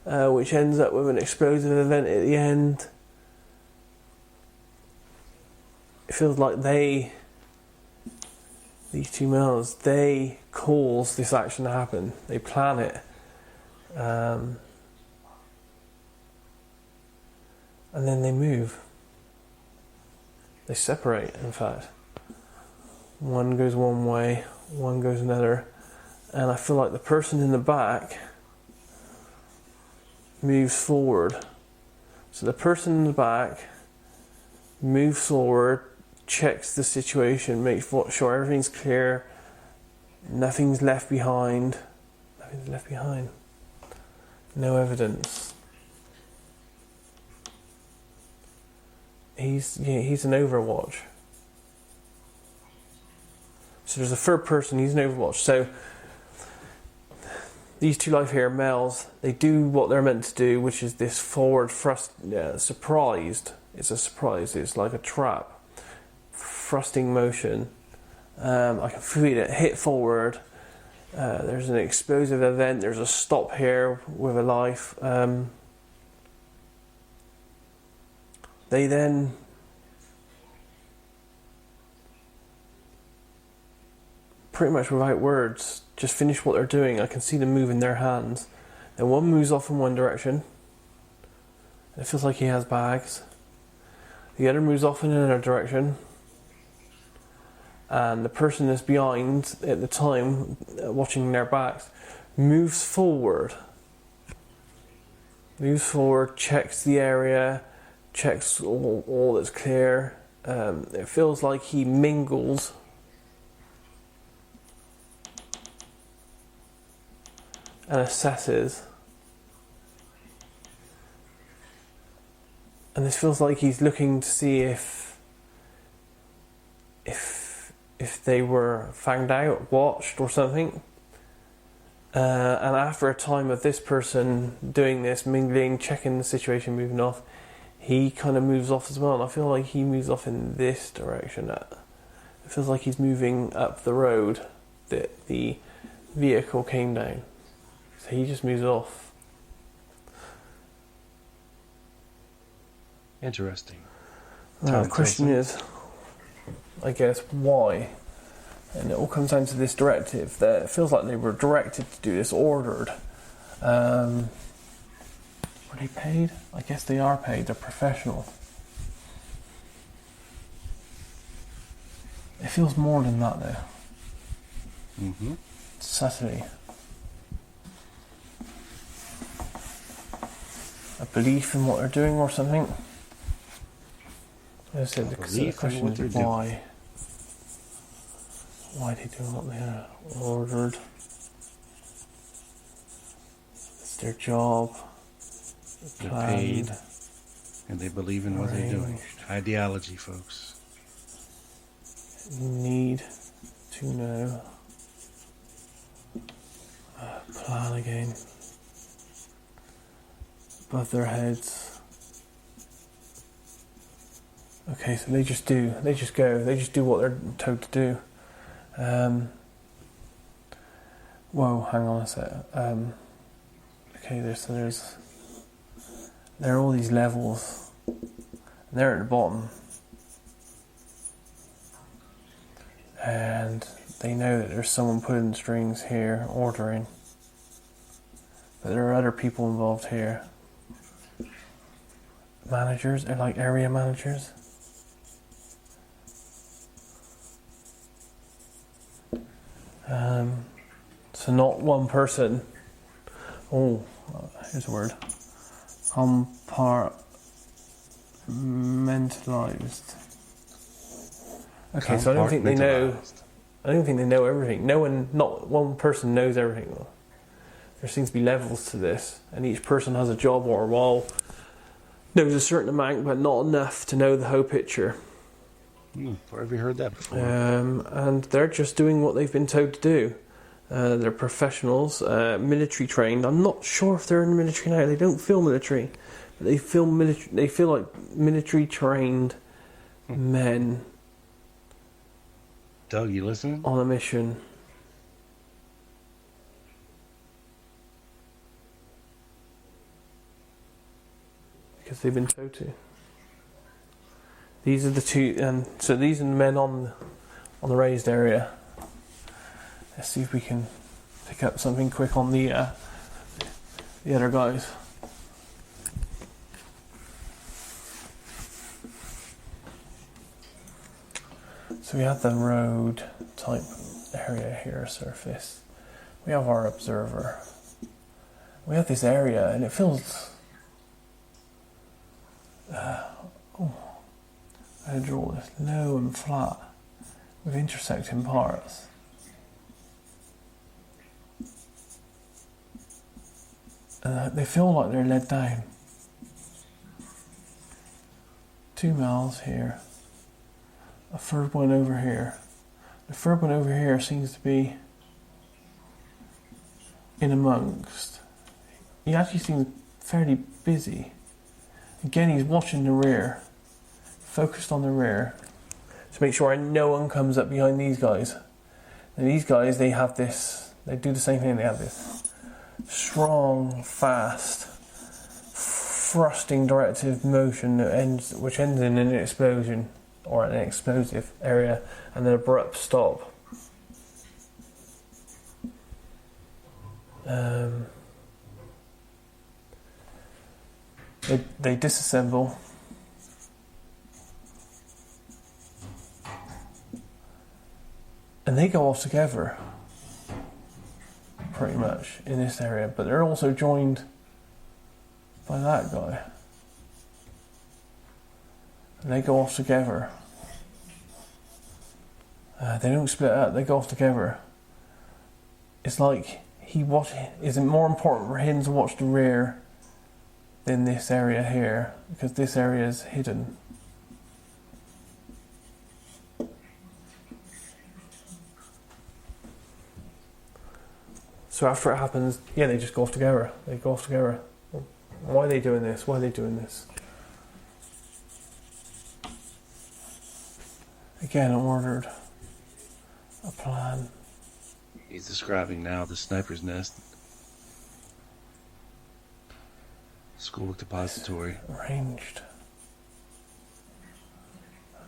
which ends up with an explosive event at the end. It feels like these 2 males, they cause this action to happen. They plan it. And then they move. They separate, in fact. One goes one way, one goes another. And I feel like the person in the back moves forward. So the person in the back moves forward, checks the situation, makes sure everything's clear, nothing's left behind. Nothing's left behind. No evidence. He's an Overwatch. So there's a third person, he's an Overwatch. So these 2 live here males, they do what they're meant to do, which is this forward thrust, surprised. It's a surprise, it's like a trap. Thrusting motion. I can feel it hit forward. There's an explosive event, there's a stop here with a life. They then pretty much without words just finish what they're doing. I can see them moving their hands. Then one moves off in one direction. It feels like he has bags. The other moves off in another direction. And the person that's behind at the time, watching their backs, moves forward. Moves forward, checks the area, checks all that's clear. It feels like he mingles. And assesses. And this feels like he's looking to see if they were fanged out, watched or something. And after a time of this person doing this, mingling, checking the situation, moving off, he kind of moves off as well. And I feel like he moves off in this direction. It feels like he's moving up the road that the vehicle came down. So he just moves off. Interesting. Now the question is, I guess, why? And it all comes down to this directive that it feels like they were directed to do this, ordered. Were they paid? I guess they are paid. They're professional. It feels more than that though. Mm-hmm. Subtly. A belief in what they're doing or something. As I said, the Belief in question what they're is doing. why. Why are they doing what they ordered? It's their job. They're Planned. paid, and they believe in what they're doing. Arranged. Ideology, folks. Need to know. Plan again. Above their heads. Okay, so they just do what they're told to do. Whoa, hang on a sec. Okay, there are all these levels. And they're at the bottom. And they know that there's someone pulling strings here, ordering. But there are other people involved here. Managers, they're like area managers. So not one person. Oh, here's a word. Compartmentalized. Okay, so I don't think they know. I don't think they know everything. Not one person knows everything. There seems to be levels to this, and each person has a job or a role. Knows a certain amount, but not enough to know the whole picture. Where have you heard that before? And they're just doing what they've been told to do. They're professionals, military trained. I'm not sure if they're in the military now. They don't feel military, but they feel military. They feel like military trained men Doug, you listening? on a mission. Because they've been told to. These are the two, and so these are the men on the raised area. Let's see if we can pick up something quick on the other guys. So we have the road type area here, surface. We have our observer. We have this area, and it feels. I draw this low and flat with intersecting parts. They feel like they're led down. 2 miles here. A third one over here. The third one over here seems to be in amongst. He actually seems fairly busy. Again, he's watching the rear. Focused on the rear. To make sure no one comes up behind these guys. And these guys, they have this. They do the same thing. They have this strong, fast, thrusting directive motion which ends in an explosion or an explosive area, and then abrupt stop. They disassemble. And they go off together, pretty much, in this area. But they're also joined by that guy. And they go off together. They don't split up, they go off together. It's like is it more important for him to watch the rear than this area here? Because this area is hidden. So after it happens, yeah, they just go off together. They go off together. Why are they doing this? Why are they doing this? Again, ordered. A plan. He's describing now the sniper's nest. Schoolbook depository. Arranged.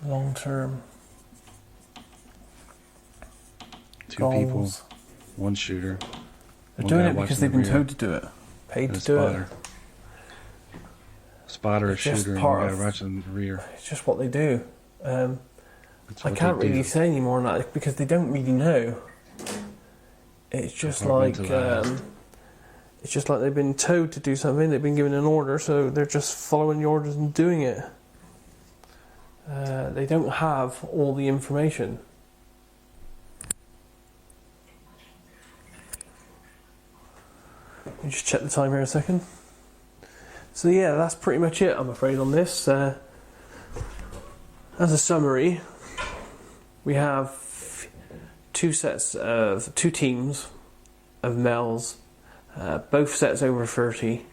Long term. 2 goals. people, 1 shooter. They're doing it because they've been told to do it. Paid to do it. Spotter, a It's just shooter, and part one guy of- watching the rear. It's just what they do. That's I what can't they really do. say any more than that because they don't really know. It's just like Compartmentalized. it's just like they've been told to do something, they've been given an order, so they're just following the orders and doing it. They don't have all the information. Let me just check the time here a second. So yeah, that's pretty much it, I'm afraid, on this. As a summary, we have two teams of males, both sets over 30.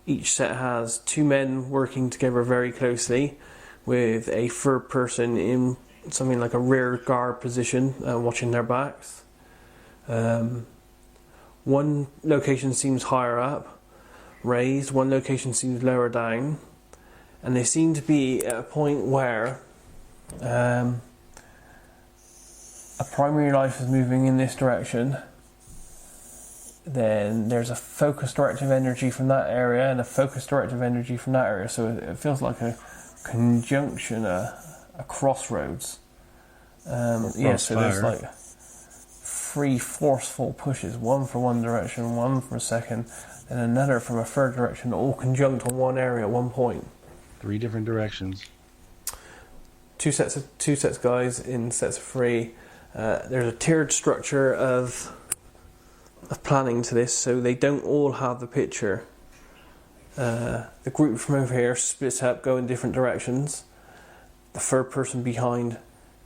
Each set has two men working together very closely, with a third person in something like a rear guard position, watching their backs. One location seems higher up, raised, one location seems lower down, and they seem to be at a point where a primary life is moving in this direction. Then there's a focus directive energy from that area and a focus directive energy from that area, so it feels like a conjunction, a crossroads. So there's like three forceful pushes, one from one direction, one from a second, and another from a third direction, all conjunct on one area at one point. 3 different directions. Two sets of guys in sets of 3. There's a tiered structure of planning to this, so they don't all have the picture. The group from over here splits up, go in different directions. The third person behind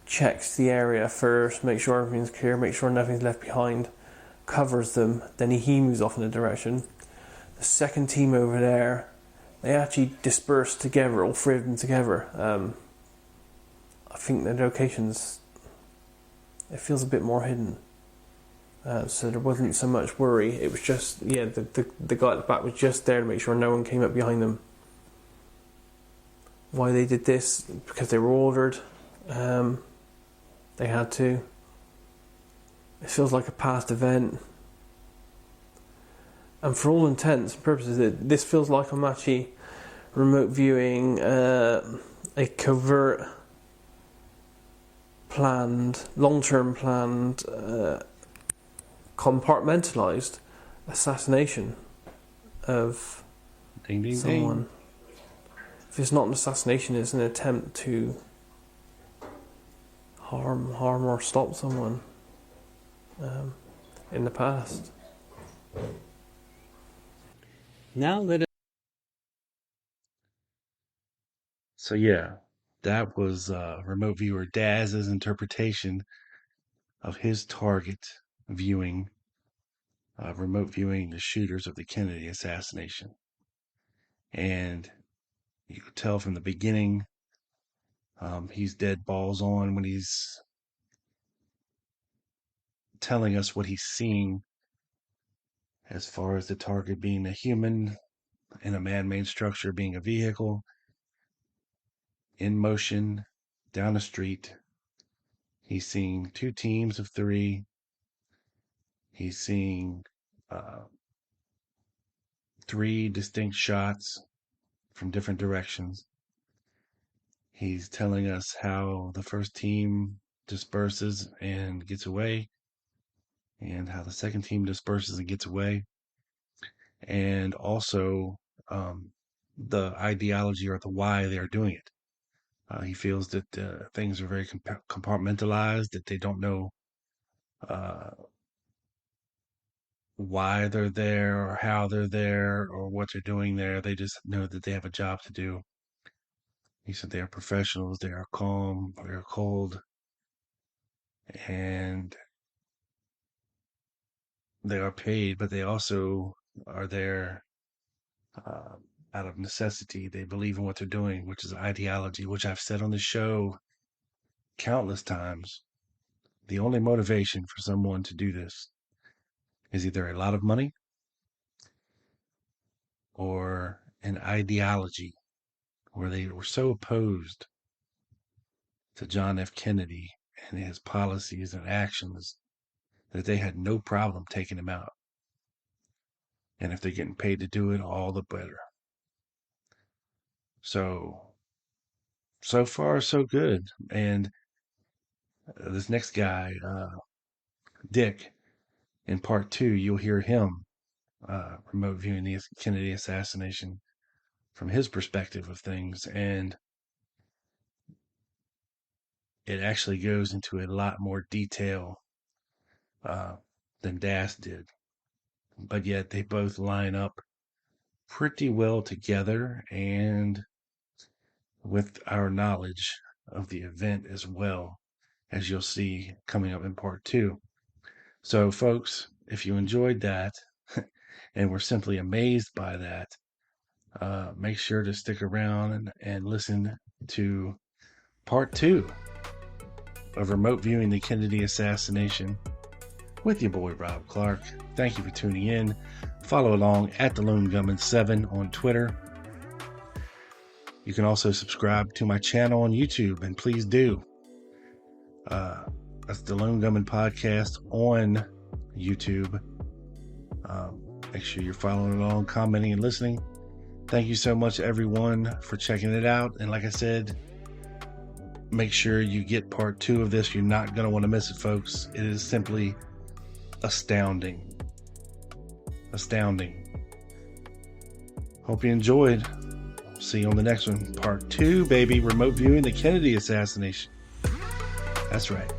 checks the area first, make sure everything's clear, make sure nothing's left behind, covers them, then he moves off in a direction. The second team over there, they actually disperse together, all 3 of them together. I think the locations, it feels a bit more hidden. So there wasn't so much worry. It was just, the guy at the back was just there to make sure no one came up behind them. Why they did this? Because they were ordered. They had to. It feels like a past event. And for all intents and purposes, this feels like I'm actually remote viewing a covert, planned, long-term planned, compartmentalized assassination of someone. Ding. If it's not an assassination, it's an attempt to harm or stop someone in the past. Now let us. So yeah, that was remote viewer Daz's interpretation of his target viewing, remote viewing the shooters of the Kennedy assassination. And you could tell from the beginning, he's dead balls on when he's telling us what he's seeing as far as the target being a human in a man-made structure, being a vehicle in motion down a street. He's seeing 2 teams of 3. He's seeing 3 distinct shots from different directions. He's telling us how the first team disperses and gets away, and how the second team disperses and gets away, and also the ideology or the why they're doing it. He feels that things are very compartmentalized, that they don't know why they're there or how they're there or what they're doing there. They just know that they have a job to do. He said they are professionals, they are calm, they are cold, and they are paid, but they also are there out of necessity. They believe in what they're doing, which is ideology, which I've said on the show countless times. The only motivation for someone to do this is either a lot of money or an ideology where they were so opposed to John F. Kennedy and his policies and actions that they had no problem taking him out. And if they're getting paid to do it, all the better. So far, so good. And this next guy, Dick, in part 2, you'll hear him remote viewing the Kennedy assassination from his perspective of things. And it actually goes into a lot more detail than Daz did. But yet they both line up pretty well together, and with our knowledge of the event as well, as you'll see coming up in part 2. So, folks, if you enjoyed that and were simply amazed by that, make sure to stick around and listen to part 2 of remote viewing the Kennedy assassination with your boy Rob Clark. Thank you for tuning in. Follow along at the Lone Gunman 7 on Twitter. You can also subscribe to my channel on YouTube, and please do. That's the Lone Gunman Podcast on YouTube. Make sure you're following along, commenting, and listening. Thank you so much, everyone, for checking it out. And like I said, make sure you get part 2 of this. You're not going to want to miss it, folks. It is simply astounding. Astounding. Hope you enjoyed. See you on the next one. Part 2, baby. Remote viewing the Kennedy assassination. That's right.